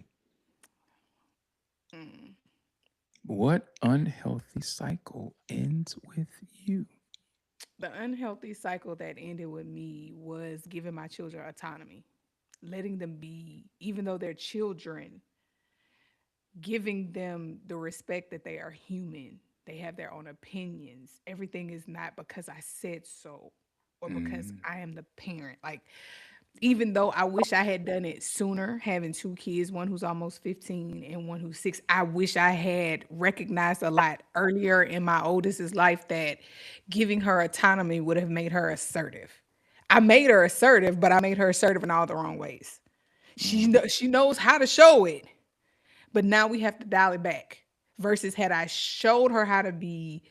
mm. What unhealthy cycle ends with you? The unhealthy cycle that ended with me was giving my children autonomy, letting them be, even though they're children, giving them the respect that they are human. They have their own opinions. Everything is not because I said so or because Mm, I am the parent. Like, even though I wish I had done it sooner, having two kids, one who's almost 15 and one who's 6, I wish I had recognized a lot earlier in my oldest's life that giving her autonomy would have made her assertive. I made her assertive, but I made her assertive in all the wrong ways. mm, She knows how to show it, but now we have to dial it back. Versus had I showed her how to be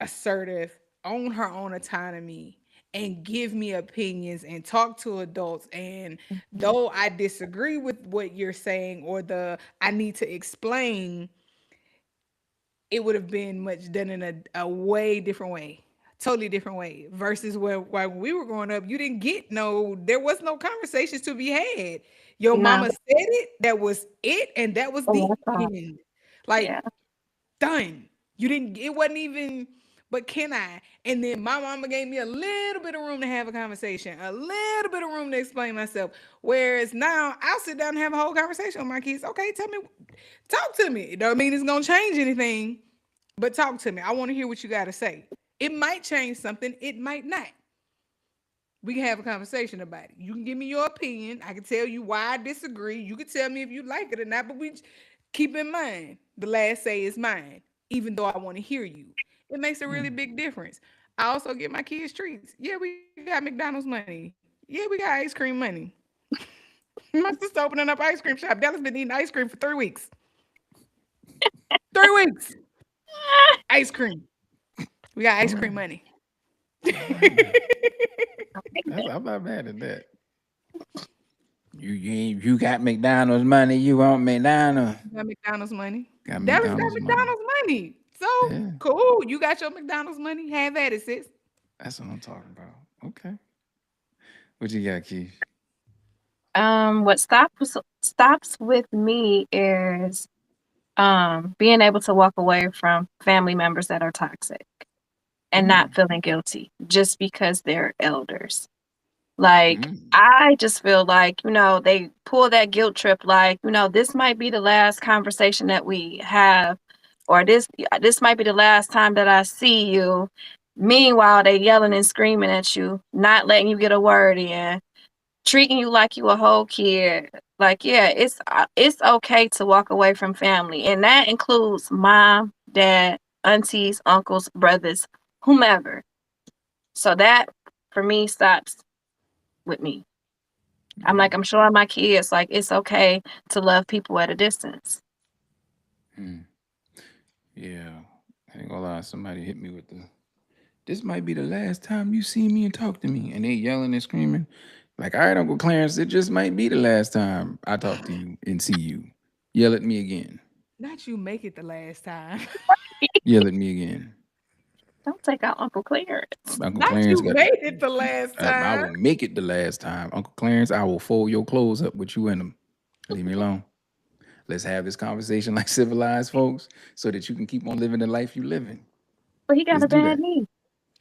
assertive, own her own autonomy, and give me opinions and talk to adults. And though I disagree with what you're saying or the I need to explain, it would have been much done in a way different way. Totally different way. Versus when we were growing up, you didn't get no, there was no conversations to be had. Your No, mama said it, that was it, and that was oh, the that's all. end. Like Yeah. done. You didn't, it wasn't even, but can I? And then my mama gave me a little bit of room to have a conversation, a little bit of room to explain myself. Whereas now I'll sit down and have a whole conversation with my kids. Okay, tell me, talk to me. It don't mean it's gonna change anything, but talk to me. I want to hear what you got to say. It might change something, it might not. We can have a conversation about it. You can give me your opinion. I can tell you why I disagree. You can tell me if you like it or not, but we keep in mind the last say is mine, even though I want to hear you. It makes a really mm. big difference. I also get my kids treats. Yeah, we got McDonald's money. Yeah, we got ice cream money. My sister opening up ice cream shop. Dallas been eating ice cream for 3 weeks. 3 weeks. Ice cream. We got All ice right. cream money. All right now. I'm not mad at that. You got McDonald's money. You want McDonald's? Got McDonald's money. Got Dallas got McDonald's money. McDonald's money. So Yeah, cool. You got your McDonald's money. Have at it, sis. that's what I'm talking about. Okay. What you got, Keith? What stops with me is being able to walk away from family members that are toxic and not Mm, feeling guilty just because they're elders. Like, mm, I just feel like, they pull that guilt trip, like, this might be the last conversation that we have, or this might be the last time that I see you. Meanwhile, they yelling and screaming at you, not letting you get a word in, treating you like you a whole kid. Like, yeah, it's okay to walk away from family, and that includes mom, dad, aunties, uncles, brothers, whomever. So that for me stops with me. I'm mm, showing my kids like it's okay to love people at a distance. mm. Yeah. I ain't gonna lie. Somebody hit me with the. This might be the last time you see me and talk to me, and they yelling and screaming. Like, all right, Uncle Clarence, it just might be the last time I talk to you and see you. Yell at me again. Not you make it the last time. Yell at me again. Don't take out Uncle Clarence. Uncle Not Clarence you got. made it the last I time. will make it the last time. Uncle Clarence, I will fold your clothes up with you in them. Leave me alone. Let's have this conversation like civilized folks so that you can keep on living the life you living. But he got Let's a do bad that. knee.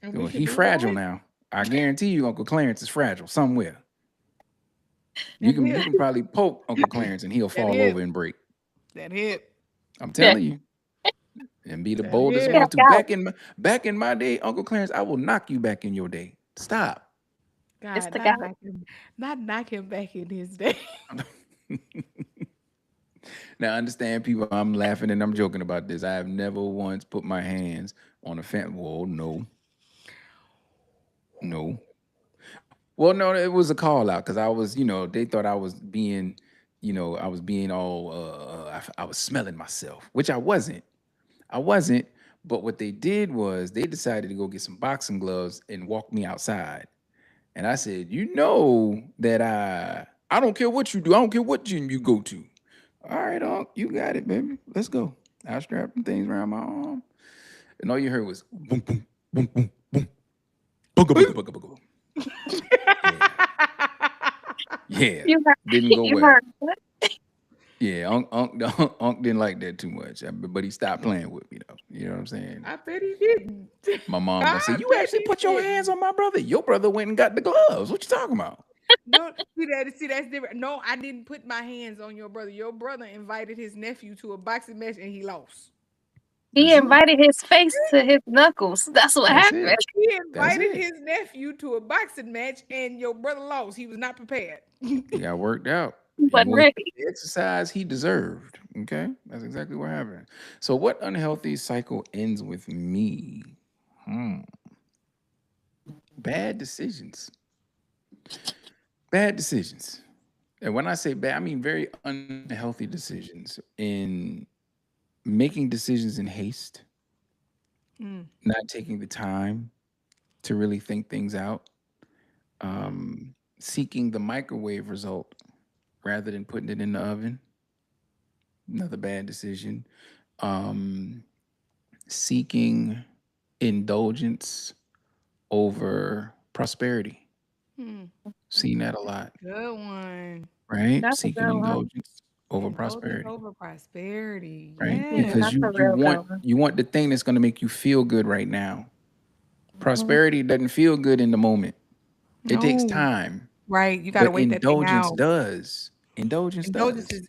And we Well, can he do it fragile right. now. I guarantee you, Uncle Clarence is fragile somewhere. You That can hip. you can probably poke Uncle Clarence and he'll That fall over hip. and break. That hip. I'm Yeah, telling you. And be the That boldest hip. one check to out. back in my day, Uncle Clarence, I will knock you back in your day. Stop. It's God, the guy. not knock him back in his day. Now, understand, people, I'm laughing and I'm joking about this. I have never once put my hands on a fan. Whoa, no, no. Well, no, it was a call out because I was, they thought I was being, I was being all, I was smelling myself, which I wasn't. I wasn't. But what they did was they decided to go get some boxing gloves and walk me outside. And I said, you know that I don't care what you do. I don't care what gym you go to. All right, Unc, you got it, baby. Let's go. I strapped some things around my arm, and all you heard was boom, boom, boom, boom, boom, booga, booga, booga, booga. Yeah, yeah. You heard, Didn't go you well. heard what? Yeah, Unc didn't like that too much, but he stopped playing with me though. You know what I'm saying? I bet he didn't. My mom gonna say, I "You bet actually he put your hands didn't. on my brother. Your brother went and got the gloves. What you talking about?" No, see that. See that's different. No, I didn't put my hands on your brother. Your brother invited his nephew to a boxing match and he lost. He That's it. invited his face to his knuckles. That's what That's happened. it. He That's invited it. his nephew to a boxing match and your brother lost. He was not prepared. He got worked out. He He wasn't wasn't ready. getting the exercise he deserved. Okay, that's exactly what happened. So, what unhealthy cycle ends with me? Hmm. Bad decisions. Bad decisions. And when I say bad, I mean very unhealthy decisions in making decisions in haste, Mm, not taking the time to really think things out, mm, seeking the microwave result rather than putting it in the oven. Another bad decision. Um, Seeking indulgence over prosperity. mm. Seen that a lot, Good one. right? That's a Seeking good one. indulgence over Indulgence prosperity, over prosperity. right? Yeah, Yes. Because that's you a you real want good one. you want the thing that's going to make you feel good right now. Mhm. Prosperity doesn't feel good in the moment. It takes No. time, Right. You got to but wait that thing indulgence out. does. Indulgence Indulgence does. is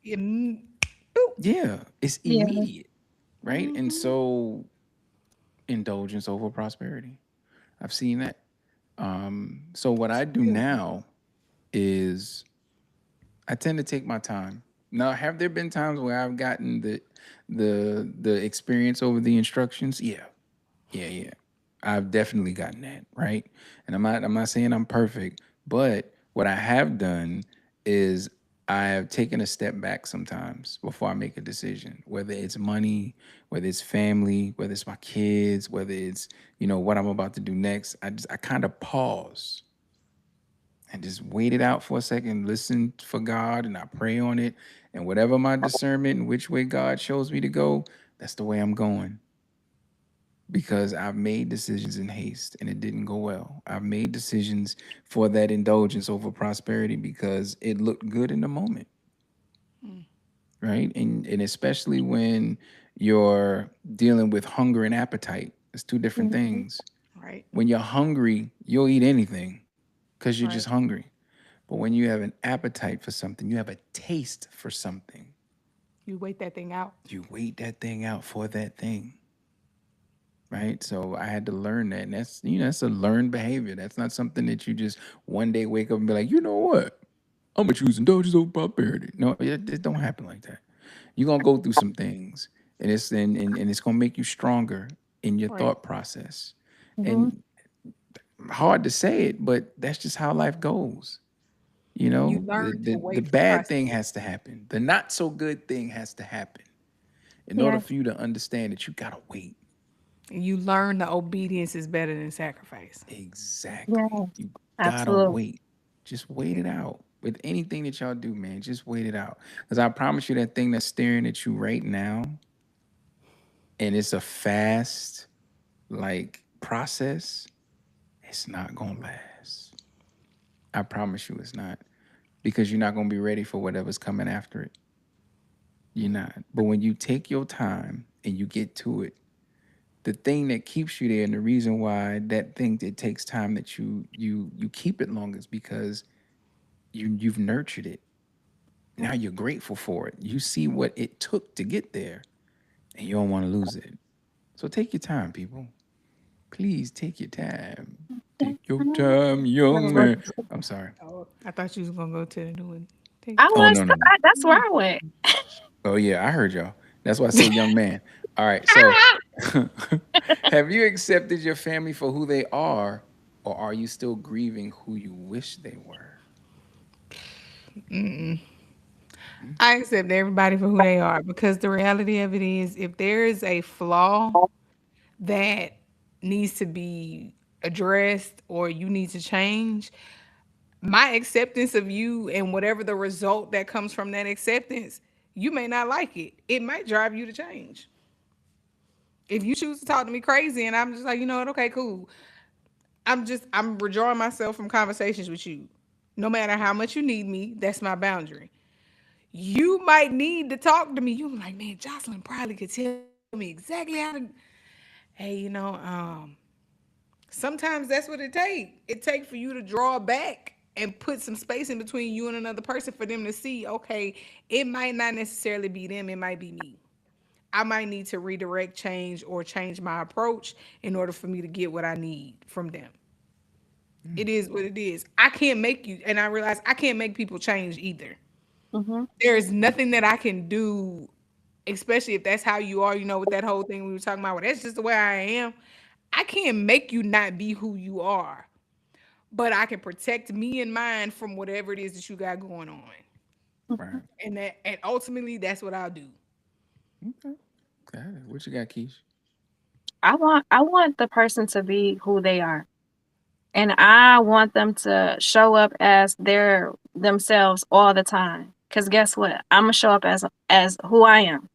boop. Yeah, it's Yeah. immediate, right? And Hmm. so indulgence over prosperity. I've seen that. So what I do Real. now is I tend to take my time. Now, have there been times where I've gotten the experience over the instructions? Yeah, yeah, yeah. I've definitely gotten that, right? And I'm not saying I'm perfect, but what I have done is I have taken a step back sometimes before I make a decision, whether it's money, whether it's family, whether it's my kids, whether it's, what I'm about to do next. I kind of pause and just wait it out for a second, listen for God, and I pray on it. And whatever my discernment and which way God shows me to go, that's the way I'm going. Because I've made decisions in haste and it didn't go well. I've made decisions for that indulgence over prosperity because it looked good in the moment, right? And especially when you're dealing with hunger and appetite, it's two different Mhm. things. Right. When you're hungry, you'll eat anything because you're just Right. hungry. But when you have an appetite for something, you have a taste for something, You wait that thing out. you wait that thing out for that thing, right? So I had to learn that. And that's a learned behavior. That's not something that you just one day wake up and be like, you know what? I'm gonna choose indulgence over prosperity. No, it don't happen like that. You're gonna go through some things and it's gonna make you stronger in your Right. thought process. Mhm. And hard to say it, but that's just how life goes. And you The, learn to the the wait for bad thing prosperity. has to happen. The not so good thing has to happen in order Yeah. for you to understand that you gotta wait. And you learn the obedience is better than sacrifice. Exactly. Yeah. You gotta Absolutely. wait. Just wait Yeah. it out. With anything that y'all do, man, just wait it out. Because I promise you that thing that's staring at you right now, and it's a fast, like, process, it's not gonna last. I promise you it's not. Because you're not gonna be ready for whatever's coming after it. You're not. But when you take your time and you get to it, the thing that keeps you there and the reason why that thing it takes time that you keep it long is because you've nurtured it. Now you're grateful for it. You see what it took to get there and you don't want to lose it. So take your time, people. Please take your time. Take your time, That's young what man. I'm sorry. Oh, I thought you was gonna go to the new one. I TikTok. Oh was. no, no, no. That's where I went. Oh yeah, I heard y'all. That's why I said young man. All right. So have you accepted your family for who they are, or are you still grieving who you wish they were? Mm. I accept everybody for who they are because the reality of it is, if there is a flaw that needs to be addressed or you need to change, my acceptance of you and whatever the result that comes from that acceptance, you may not like it. It might drive you to change. If you choose to talk to me crazy and I'm just like, you know what, okay, cool. I'm withdrawing myself from conversations with you. No matter how much you need me, that's my boundary. You might need to talk to me. You like, man, Jocelyn probably could tell me exactly how to. Hey, sometimes that's what it takes. It takes for you to draw back and put some space in between you and another person for them to see, okay, it might not necessarily be them, it might be me. I might need to redirect, change, or change my approach in order for me to get what I need from them. It is what it is. I can't make you, and I realize I can't make people change either. Hmm. There is nothing that I can do, especially if that's how you are, with that whole thing we were talking about. Well, that's just the way I am. I can't make you not be who you are, but I can protect me and mine from whatever it is that you got going on. Right. And ultimately that's what I'll do. Okay. Got it. What you got, Keish? I want the person to be who they are. And I want them to show up as their themselves all the time. Cause guess what? I'm gonna show up as who I am.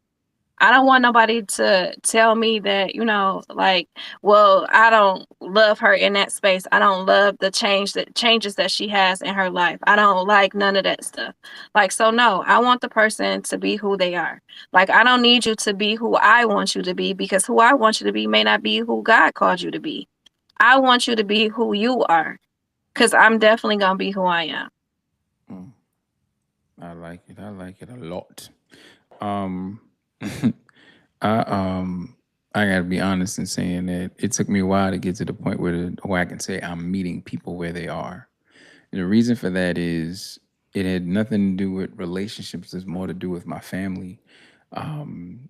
I don't want nobody to tell me that, like, well, I don't love her in that space. I don't love the changes that she has in her life. I don't like none of that stuff. Like, so no, I want the person to be who they are. Like, I don't need you to be who I want you to be because who I want you to be may not be who God called you to be. I want you to be who you are because I'm definitely gonna be who I am. Mm, I like it. I like it a lot. Um, I I gotta be honest in saying that it took me a while to get to the point where I can say I'm meeting people where they are. And the reason for that is it had nothing to do with relationships. It's more to do with my family. Um,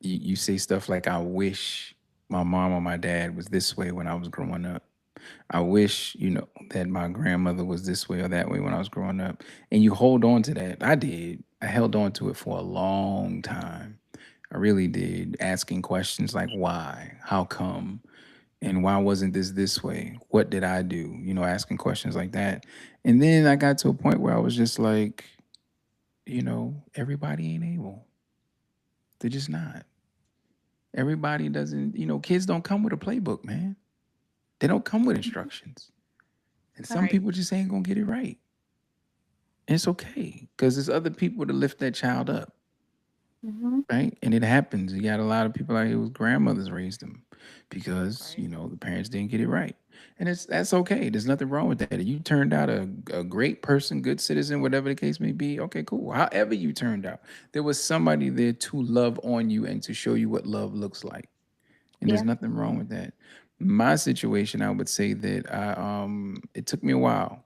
you say stuff like, "I wish my mom or my dad was this way when I was growing up." I wish, that my grandmother was this way or that way when I was growing up. And you hold on to that. I did. I held on to it for a long time. I really did. Asking questions like why, how come, and why wasn't this way? What did I do? Asking questions like that. And then I got to a point where I was just like, everybody ain't able. They're just not. Everybody doesn't, kids don't come with a playbook, man. They don't come with instructions. And some Right. people just ain't gonna get it right. And it's okay because there's other people to lift that child up, Hmm. right? And it happens. You got a lot of people out here whose grandmothers raised them because Right. the parents didn't get it right, and that's okay. There's nothing wrong with that. If you turned out a great person, good citizen, whatever the case may be, okay, cool. However you turned out, there was somebody there to love on you and to show you what love looks like, and there's Yeah. nothing wrong with that. My situation, I would say that it took me a while.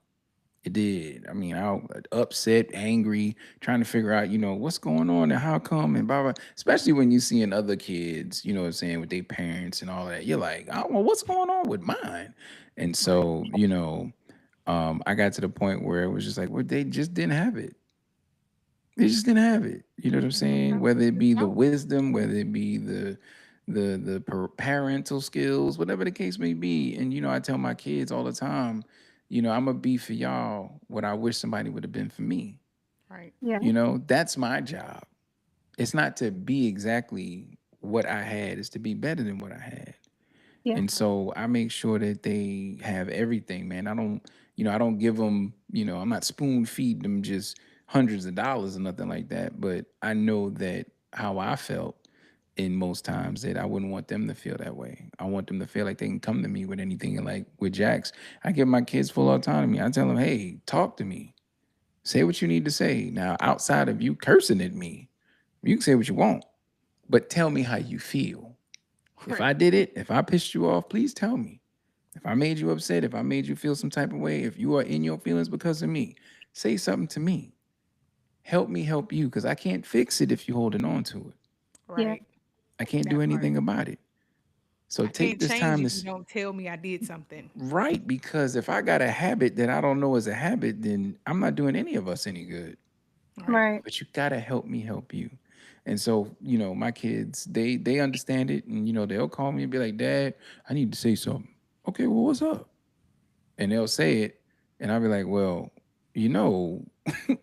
It did. I mean, I was upset, angry, trying to figure out, what's going on and how come and blah blah. Especially when you seeing other kids, what I'm saying, with their parents and all that. You're like, oh, well, what's going on with mine? And Right. so, I got to the point where it was just like, well, they just didn't have it. They just didn't have it. You know what I'm And saying? sometimes Whether they it just be the don't. wisdom, whether it be the parental skills, whatever the case may be. And I tell my kids all the time, I'm gonna be for y'all what I wish somebody would have been for me. Right. Yeah. That's my job. It's not to be exactly what I had, it's to be better than what I had. Yeah. And Right. so I make sure that they have everything, man. I don't give them, I'm not spoon feeding them just hundreds of dollars or nothing like that. But I know that how I felt in most times that I wouldn't want them to feel that way. I want them to feel like they can come to me with anything. And like with Jax, I give my kids full autonomy. I tell them, hey, talk to me. Say what you need to say. Now, outside of you cursing at me, you can say what you want, but tell me how you feel. If I Right. did it, if I pissed you off, please tell me. If I made you upset, if I made you feel some type of way, if you are in your feelings because of me, say something to me. help me help you, because I can't fix it if you're holding on to it. Yeah. Right. I can't do That part. anything about it. So I take can't this change time if to you don't tell me I did something. right, because if I got a habit that I don't know is a habit, then I'm not doing any of us any good. Right. Right. But you gotta help me help you. And so, my kids, they understand it, and they'll call me and be like, Dad, I need to say something. Okay, well, what's up? And they'll say it, and I'll be like, well, you know,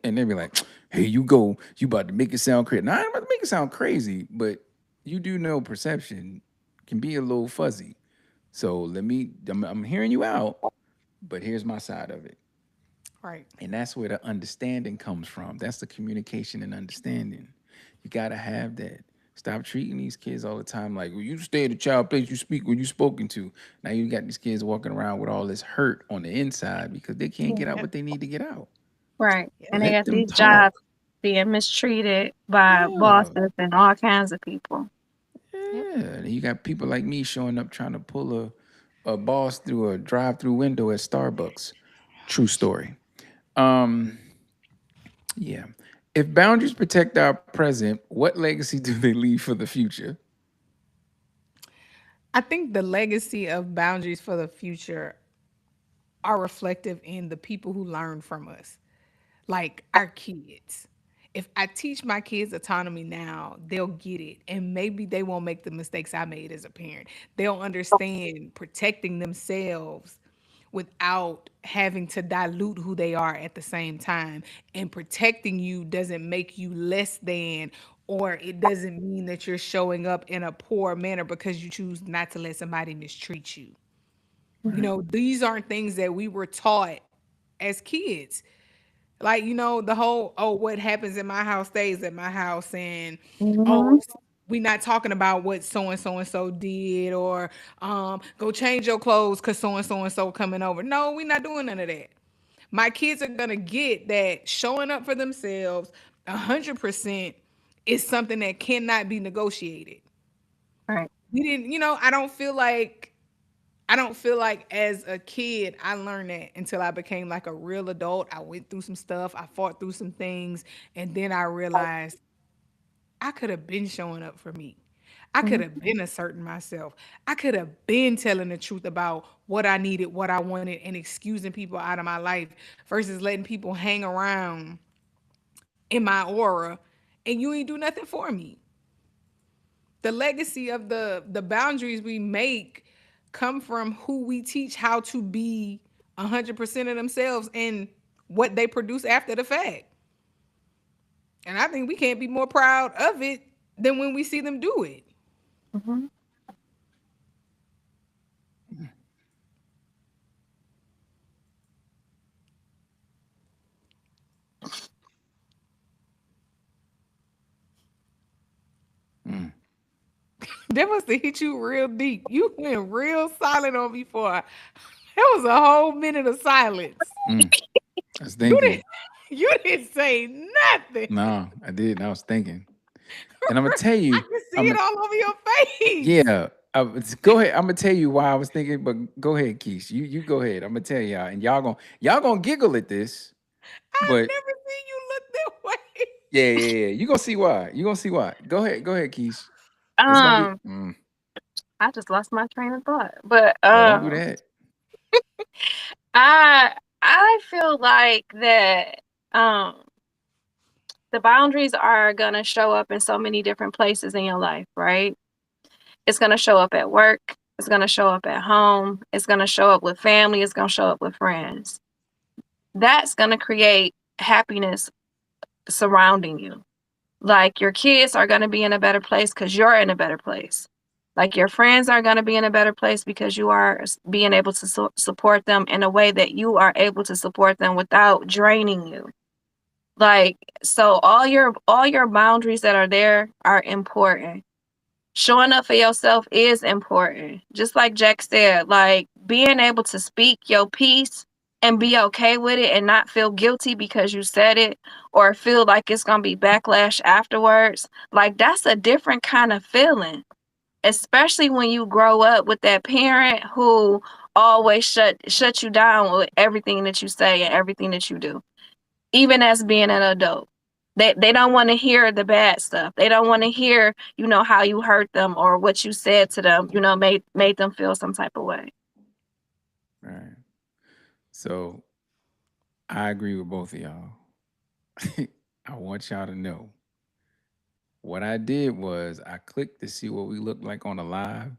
and they'll be like, hey, you about to make it sound crazy. Now, I'm about to make it sound crazy, but you do know perception can be a little fuzzy. So I'm hearing you out, but here's my side of it. Right. And that's where the understanding comes from. That's the communication and understanding. You got to have that. Stop treating these kids all the time like, well, you stay at the child place, you speak when you spoken to. Now you got these kids walking around with all this hurt on the inside because they can't get out Yep. what they need to get out. Right. Yep. And they Let got them these jobs talk. being mistreated by Yeah. bosses and all kinds of people. Yep. Yeah. And you got people like me showing up trying to pull a boss through a drive-through window at Starbucks. True story. Um, Yeah. If boundaries protect our present, what legacy do they leave for the future? I think the legacy of boundaries for the future are reflective in the people who learn from us, like our kids. If I teach my kids autonomy now, they'll get it. And maybe they won't make the mistakes I made as a parent. They'll understand protecting themselves without having to dilute who they are at the same time. And protecting you doesn't make you less than, or it doesn't mean that you're showing up in a poor manner because you choose not to let somebody mistreat you. These aren't things that we were taught as kids. Like, the whole, oh, what happens in my house stays at my house. And, oh, Mm-hmm. we not talking about what so and so did, or go change your clothes because so and so coming over. No, we not doing none of that. My kids are gonna get that showing up for themselves 100% is something that cannot be negotiated. Right. We didn't, I don't feel like as a kid I learned that until I became like a real adult. I went through some stuff, I fought through some things, and then I realized I could have been showing up for me. I could have Mm-hmm. been asserting myself. I could have been telling the truth about what I needed, what I wanted, and excusing people out of my life versus letting people hang around in my aura and you ain't do nothing for me. The legacy of the boundaries we make come from who we teach how to be 100% of themselves and what they produce after the fact. And I think we can't be more proud of it than when we see them do it. Mm-hmm. Mm, That must have hit you real deep. You went real silent on me for that was a whole minute of silence. mm. I was You didn't thinking. you didn't say nothing. No, I did. I was thinking. And I'm gonna tell I you, can see I'm it gonna, all over your face. yeah. Go ahead. I'm gonna tell you why I was thinking, but go ahead, Keish. You go ahead. I'm gonna tell y'all, and y'all gonna giggle at this, I've but never seen you look that way. yeah. You gonna see why. You gonna see why. Go ahead, Keish. It's gonna be. Um, I just lost my train of thought. But Oh, don't do that. I I feel like that um the boundaries are gonna show up in so many different places in your life, right? It's gonna show up at work, it's gonna show up at home, it's gonna show up with family, it's gonna show up with friends. That's gonna create happiness surrounding you. Like your kids are going to be in a better place because you're in a better place. Like your friends are going to be in a better place because you are being able to support them in a way that you are able to support them without draining you. Like so all your boundaries that are there are important. Showing up for yourself is important. Just like Jack said, like being able to speak your piece and be okay with it and not feel guilty because you said it or feel like it's going to be backlash afterwards. Like that's a different kind of feeling, especially when you grow up with that parent who always shut you down with everything that you say and everything that you do, even as being an adult. They don't want to hear the bad stuff. They don't want to hear, how you hurt them or what you said to them, made them feel some type of way. Right. So I agree with both of y'all. I want y'all to know what I did was I clicked to see what we look like on the live.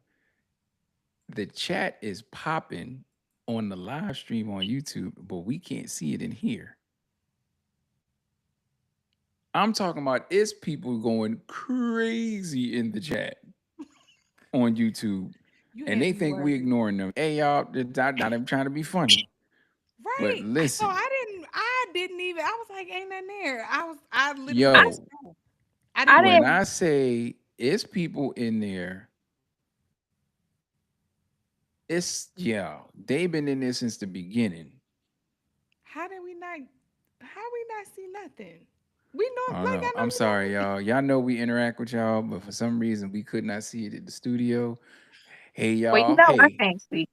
The chat is popping on the live stream on YouTube, but we can't see it in here. I'm talking about it's people going crazy in the chat on YouTube, You and had they me think we worried. ignoring them. Hey y'all, not even trying to be funny, but Right. So listen, I didn't even, I was like, ain't nothing there. I literally I didn't yo, scroll. I I didn't when look. didn't I say it's people in there, it's yeah, they've been in there since the beginning. How did we not, how we not see nothing? We I know, don't like know. I know I'm you sorry, normally. y'all. Y'all know we interact with y'all, but for some reason we could not see it at the studio. Hey, well, y'all. I Hey, can't see.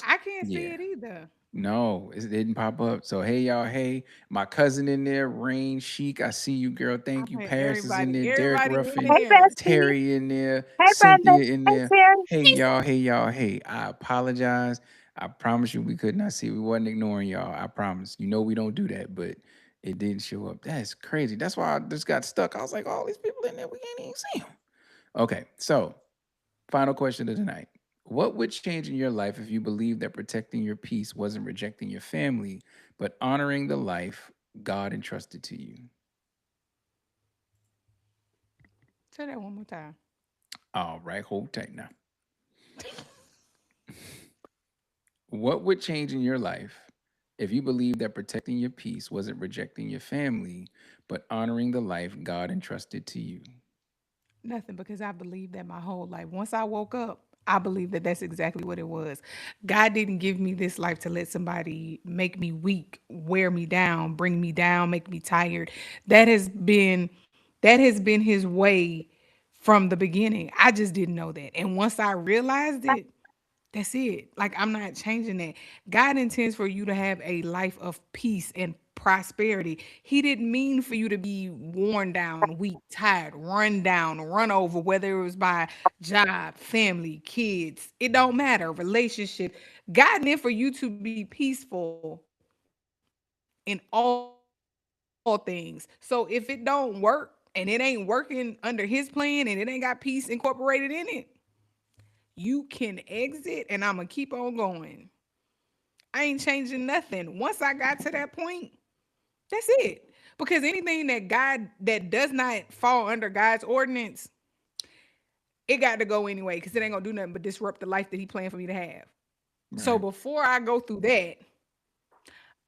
I can't see yeah. it either. No, it didn't pop up. So hey, y'all. Hey, my cousin in there, Rain Chic. I see you, girl. I Thank you. put Paris is in everybody, there. Derek everybody in Ruffin, Hey, there. bestie. Terry in there, Hey, Brandon. Cynthia in Hey, there. Terry. Hey, y'all. Hey, y'all. Hey, I apologize. I promise you we could not see. We wasn't ignoring y'all. I promise. You know we don't do that, but it didn't show up. That's crazy. That's why I just got stuck. I was like, all these people in there, we can't even see them. Okay, so final question of the night. What would change in your life if you believed that protecting your peace wasn't rejecting your family, but honoring the life God entrusted to you? Say that one more time. All right, hold tight now. What would change in your life if you believed that protecting your peace wasn't rejecting your family, but honoring the life God entrusted to you? Nothing, because I believed that my whole life. Once I woke up, I believe that that's exactly what it was. God didn't give me this life to let somebody make me weak, wear me down, bring me down, make me tired. That has been his way from the beginning. I just didn't know that. And once I realized it, that's it. Like, I'm not changing that. God intends for you to have a life of peace and prosperity. He didn't mean for you to be worn down, weak, tired, run down, run over, whether it was by job, family, kids. It don't matter. Relationship. God meant for you to be peaceful in all things. So if it don't work and it ain't working under his plan and it ain't got peace incorporated in it, you can exit and I'm gonna keep on going. I ain't changing nothing. Once I got to that point, that's it. Because anything that does not fall under God's ordinance, it got to go anyway. Because it ain't gonna do nothing but disrupt the life that He planned for me to have. So Right. before I go through that,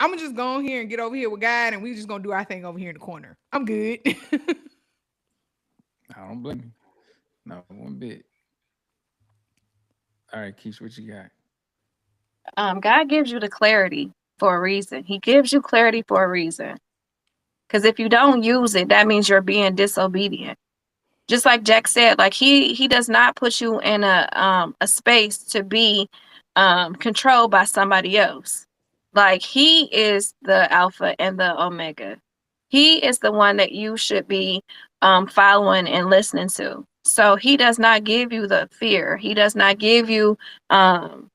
I'm gonna just go on here and get over here with God, and we just gonna do our thing over here in the corner. I'm good. I don't blame you. Not one bit. All right, Keish, what you got? God gives you the clarity for a reason. He gives you clarity for a reason. Because if you don't use it, that means you're being disobedient. Just like Jack said, like he does not put you in a space to be controlled by somebody else. Like he is the alpha and the omega. He is the one that you should be following and listening to. So he does not give you the fear. He does not give you um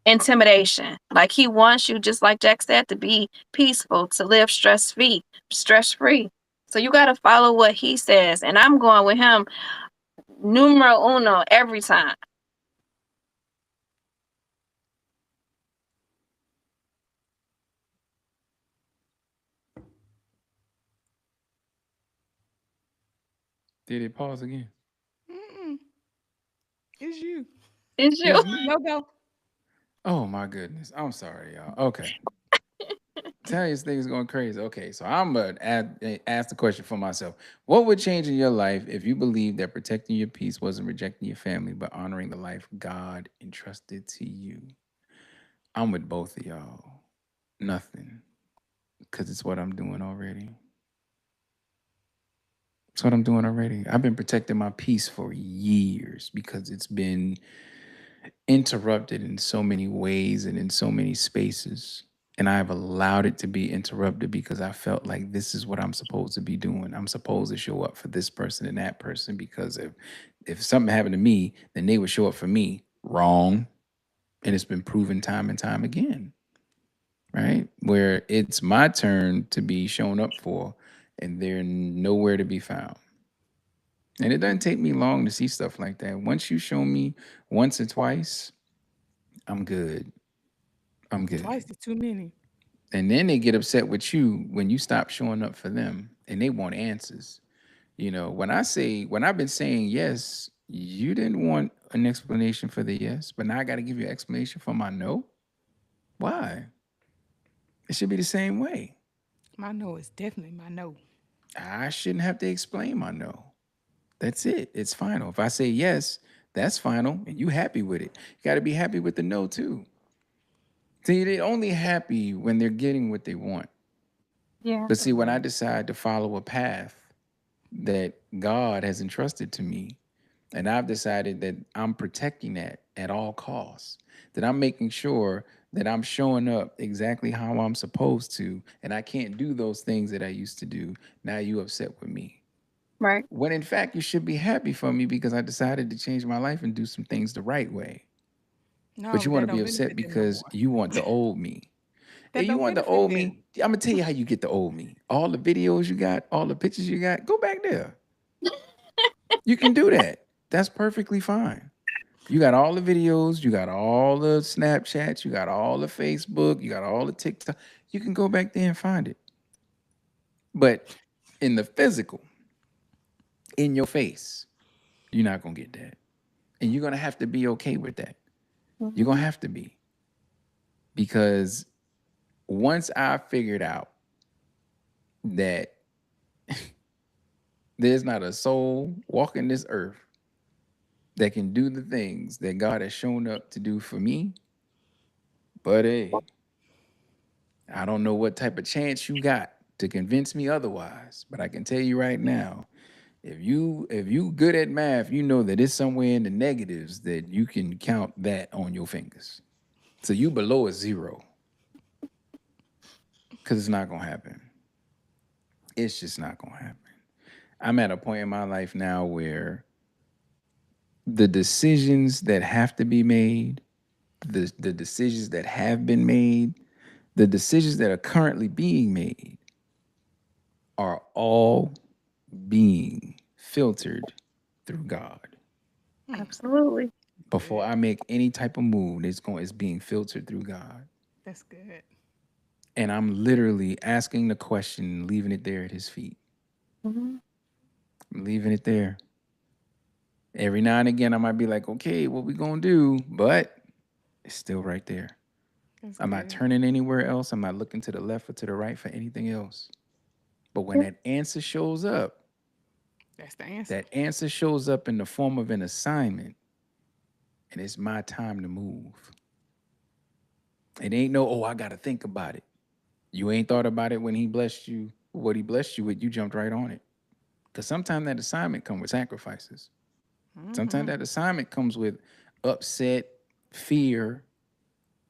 intimidation. Like he wants you, just like Jack said, to be peaceful, to live stress free. So you got to follow what he says, and I'm going with him numero uno every time. Did it pause again? Mm-mm, it's you. Is you? It's me. No go. Oh my goodness. I'm sorry, y'all. Okay. Tell you this thing is going crazy. Okay, so I'm gonna ask the question for myself. What would change in your life if you believed that protecting your peace wasn't rejecting your family, but honoring the life God entrusted to you? I'm with both of y'all. Nothing, because it's what I'm doing already. It's what I'm doing already. I've been protecting my peace for years because it's been interrupted in so many ways and in so many spaces. And I've allowed it to be interrupted because I felt like this is what I'm supposed to be doing. I'm supposed to show up for this person and that person because if something happened to me, then they would show up for me. Wrong. And it's been proven time and time again, right? Where it's my turn to be shown up for and they're nowhere to be found. And it doesn't take me long to see stuff like that. Once you show me once or twice, I'm good. I'm good. Twice is too many. And then they get upset with you when you stop showing up for them and they want answers. When I've been saying yes, you didn't want an explanation for the yes, but now I got to give you an explanation for my no. Why? It should be the same way. My no is definitely my no. I shouldn't have to explain my no. That's it. It's final. If I say yes, that's final and you happy with it. You got to be happy with the no too. See, they're only happy when they're getting what they want. Yeah. But see, when I Right. decide to follow a path that God has entrusted to me, and I've decided that I'm protecting that at all costs, that I'm making sure that I'm showing up exactly how I'm supposed to, and I can't do those things that I used to do. Now you upset with me. Right. When in fact, you should be happy for me because I decided to change my life and do some things the right way. But No, you want that to be don't upset benefit them no because more. you want the old me. That And you don't want the benefit old them. me. I'm gonna tell you how you get the old me. All the videos you got, all the pictures you got, go back there. You can do that. That's perfectly fine. You got all the videos, you got all the Snapchats, you got all the Facebook, you got all the TikTok. You can go back there and find it. But in the physical, in your face, you're not gonna get that. And you're gonna have to be okay with that. You're gonna Hmm. have to be. Because once I figured out that there's not a soul walking this earth that can do the things that God has shown up to do for me, but hey, I don't know what type of chance you got to convince me otherwise. But I can tell you right now, if you good at math, you know that it's somewhere in the negatives that you can count that on your fingers. So you below a zero because it's not gonna happen. It's just not gonna happen. I'm at a point in my life now where the decisions that have to be made, the decisions that have been made, the decisions that are currently being made are all being filtered through God. Absolutely. Before Good. I make any type of move, it's being filtered through God. That's good. And I'm literally asking the question, leaving it there at his feet. Hmm. I'm leaving it there. Every now and again I might be like, okay, what we gonna do? But it's still right there. That's I'm not good. turning anywhere else. I'm not looking to the left or to the right for anything else. But when Yeah. that answer shows up, That's the answer. that answer shows up in the form of an assignment, and it's my time to move. It ain't no, oh, I got to think about it. You ain't thought about it when he blessed you, what he blessed you with, you jumped right on it. Because sometimes that assignment comes with sacrifices. Sometimes that assignment comes with upset, fear.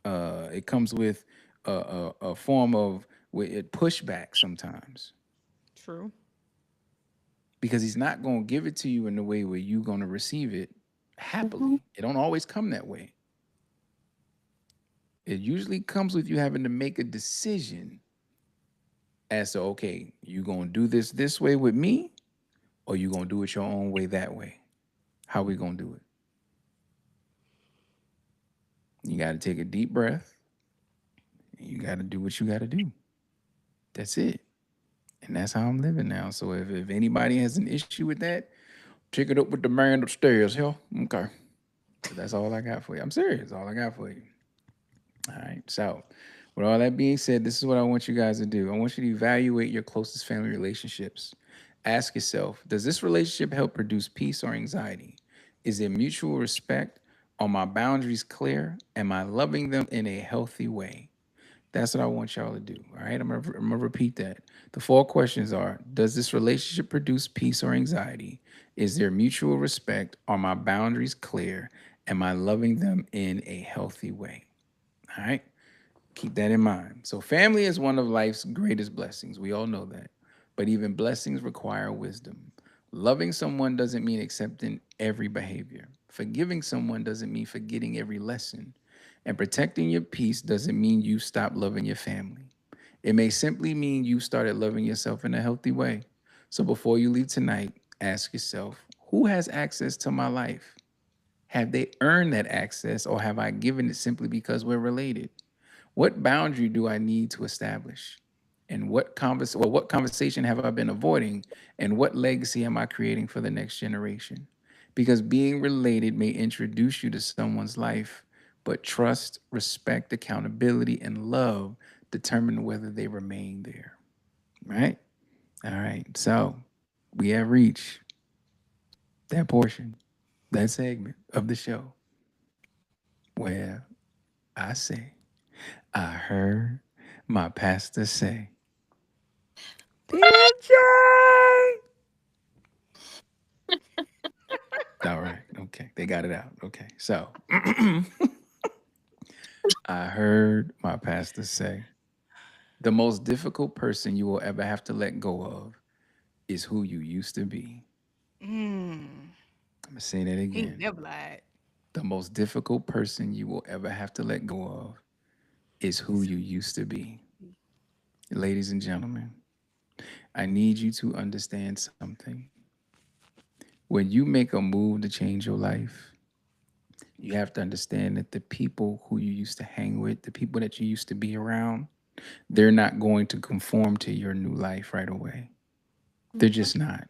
It comes with a form of pushback sometimes True. because he's not going to give it to you in the way where you're going to receive it Hmm. happily. It don't always come that way. It usually comes with you having to make a decision as to, okay, you going to do this way with me, or you going to do it your own way that way. How we going to do it? You got to take a deep breath. And you got to do what you got to do. That's it. And that's how I'm living now. So if anybody has an issue with that, take it up with the man upstairs, hell. Okay. Because that's all I got for you. I'm serious. All I got for you. All right. So, with all that being said, this is what I want you guys to do. I want you to evaluate your closest family relationships. Ask yourself, does this relationship help produce peace or anxiety? Is there mutual respect? Are my boundaries clear? Am I loving them in a healthy way? That's what I want y'all to do. All right. I'm gonna repeat that. The four questions are: does this relationship produce peace or anxiety? Is there mutual respect? Are my boundaries clear? Am I loving them in a healthy way? All right. Keep that in mind. So, family is one of life's greatest blessings. We all know that. But even blessings require wisdom. Loving someone doesn't mean accepting every behavior. Forgiving someone doesn't mean forgetting every lesson. And protecting your peace doesn't mean you stop loving your family. It may simply mean you started loving yourself in a healthy way. So, before you leave tonight, ask yourself, who has access to my life? Have they earned that access, or have I given it simply because we're related? What boundary do I need to establish? And what conversation have I been avoiding? And what legacy am I creating for the next generation? Because being related may introduce you to someone's life, but trust, respect, accountability, and love determine whether they remain there. Right? All right. So we have reached that portion, that segment of the show where I say, I heard my pastor say, TJ. all right. Okay. They got it out. Okay. So I heard my pastor say the most difficult person you will ever have to let go of is who you used to be. I'm going to say that He again. never lied. The most difficult person you will ever have to let go of is who It's you used to be. Ladies and gentlemen, I need you to understand something. When you make a move to change your life, you have to understand that the people who you used to hang with, the people that you used to be around, they're not going to conform to your new life right away. They're Mhm. just not.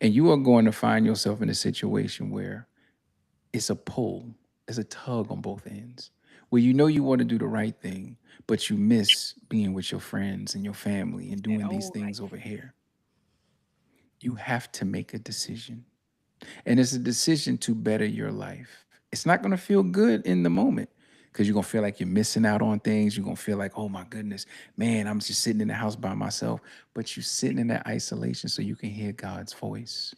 And you are going to find yourself in a situation where it's a pull, it's a tug on both ends, where you know you want to do the right thing, but you miss being with your friends and your family and that doing these old things over life. here. You have to make a decision. And it's a decision to better your life. It's not going to feel good in the moment because you're going to feel like you're missing out on things. You're going to feel like, oh my goodness, man, I'm just sitting in the house by myself. But you're sitting in that isolation so you can hear God's voice.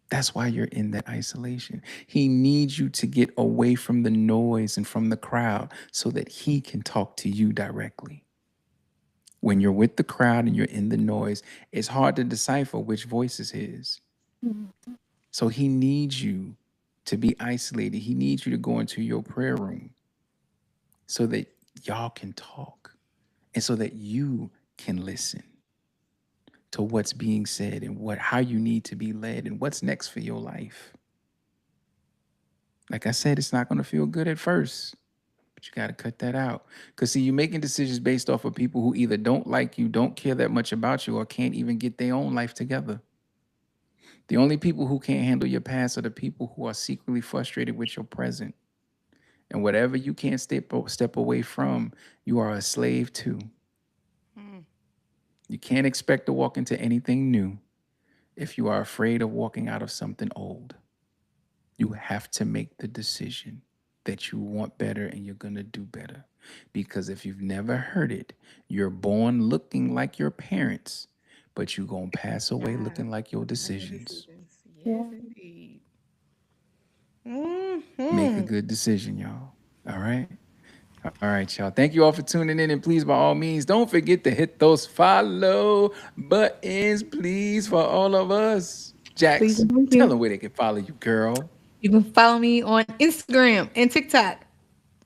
That's why you're in that isolation. He needs you to get away from the noise and from the crowd so that He can talk to you directly. When you're with the crowd and you're in the noise, it's hard to decipher which voice is His. Mhm. So He needs you to be isolated. He needs you to go into your prayer room so that y'all can talk and so that you can listen to what's being said and what how you need to be led and what's next for your life. Like I said, it's not going to feel good at first, but you got to cut that out. Because, see, you're making decisions based off of people who either don't like you, don't care that much about you, or can't even get their own life together. The only people who can't handle your past are the people who are secretly frustrated with your present. And whatever you can't step away from, you are a slave to. You can't expect to walk into anything new if you are afraid of walking out of something old. You have to make the decision that you want better and you're going to do better. Because if you've never heard it, you're born looking like your parents, but you're going to pass away Ah, looking like your like your decisions. decisions. Yes, Yeah. indeed. Make a Hmm. good decision, y'all. All right? All right, y'all. Thank you all for tuning in. And please, by all means, don't forget to hit those follow buttons, please, for all of us. Please Jax, and thank tell you. them where they can follow you, girl. You can follow me on Instagram and TikTok.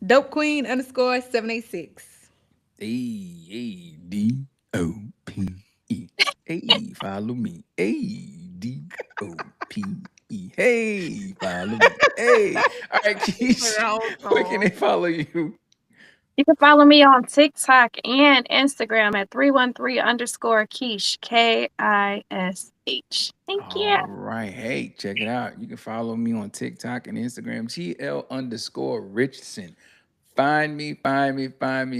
Dope Queen underscore 786. ADOPE. Hey, follow me. ADOPE. Hey, follow me. Hey. All right, For the Keish, whole where can they song. follow you? You can follow me on TikTok and Instagram at 313 underscore Kish, Kish. Thank you. All right. Hey, check it out. You can follow me on TikTok and Instagram, GL underscore Richardson. Find me,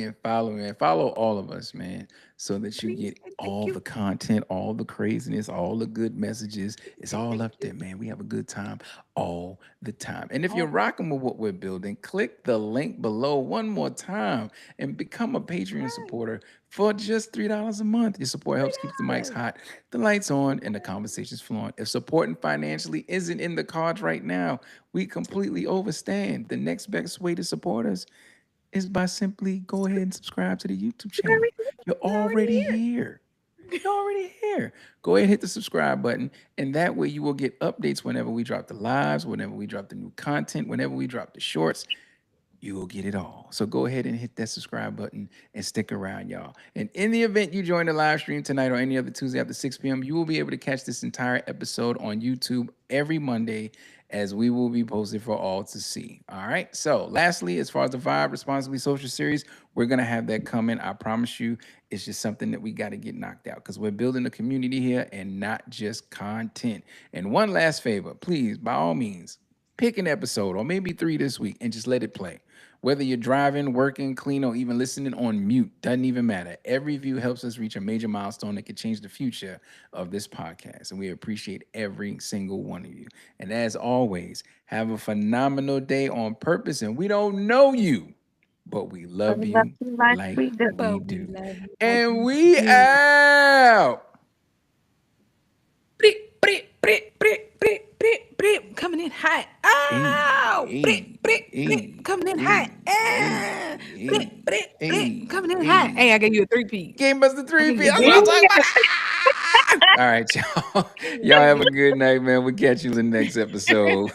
and follow me. And follow all of us, man, so that you Please get and thank all you. the content, all the craziness, all the good messages. It's And all thank up you. there, man. We have a good time all the time. And if you're All rocking with what we're building, click the link below one more time and become a Patreon right. supporter for just $3 a month. Your support helps keep the mics $3. hot, the lights on, and the conversations flowing. If supporting financially isn't in the cards right now, we completely overstand. The next best way to support us is by simply go ahead and subscribe to the YouTube You're channel. already You're you're already already here. here. You're already here. Go ahead and hit the subscribe button, and that way you will get updates whenever we drop the lives, whenever we drop the new content, whenever we drop the shorts. You will get it all. So go ahead and hit that subscribe button and stick around, y'all. And in the event you join the live stream tonight or any other Tuesday after 6 p.m., you will be able to catch this entire episode on YouTube every Monday as we will be posted for all to see. All right. So, lastly, as far as the Vibe Responsibly Social series, we're going to have that coming. I promise you, it's just something that we got to get knocked out because we're building a community here and not just content. And one last favor, please, by all means, pick an episode or maybe three this week and just let it play. Whether you're driving, working, clean, or even listening on mute, doesn't even matter. Every view helps us reach a major milestone that could change the future of this podcast. And we appreciate every single one of you. And as always, have a phenomenal day on purpose. And we don't know you, but we But love we love you you like like we do. we But we do. love you like And we we do. out. Coming in hot. Hey, Oh, hey, hey, coming in hot. hey, hey, hey, hey, Coming in hot. Hey, I hey. gave you a 3-peat. Game Buster I 3 gave P. you a That's good what I'm Yeah. one. talking about. Ah! All right, y'all. Y'all have a good night, man. We'll catch you in the next episode.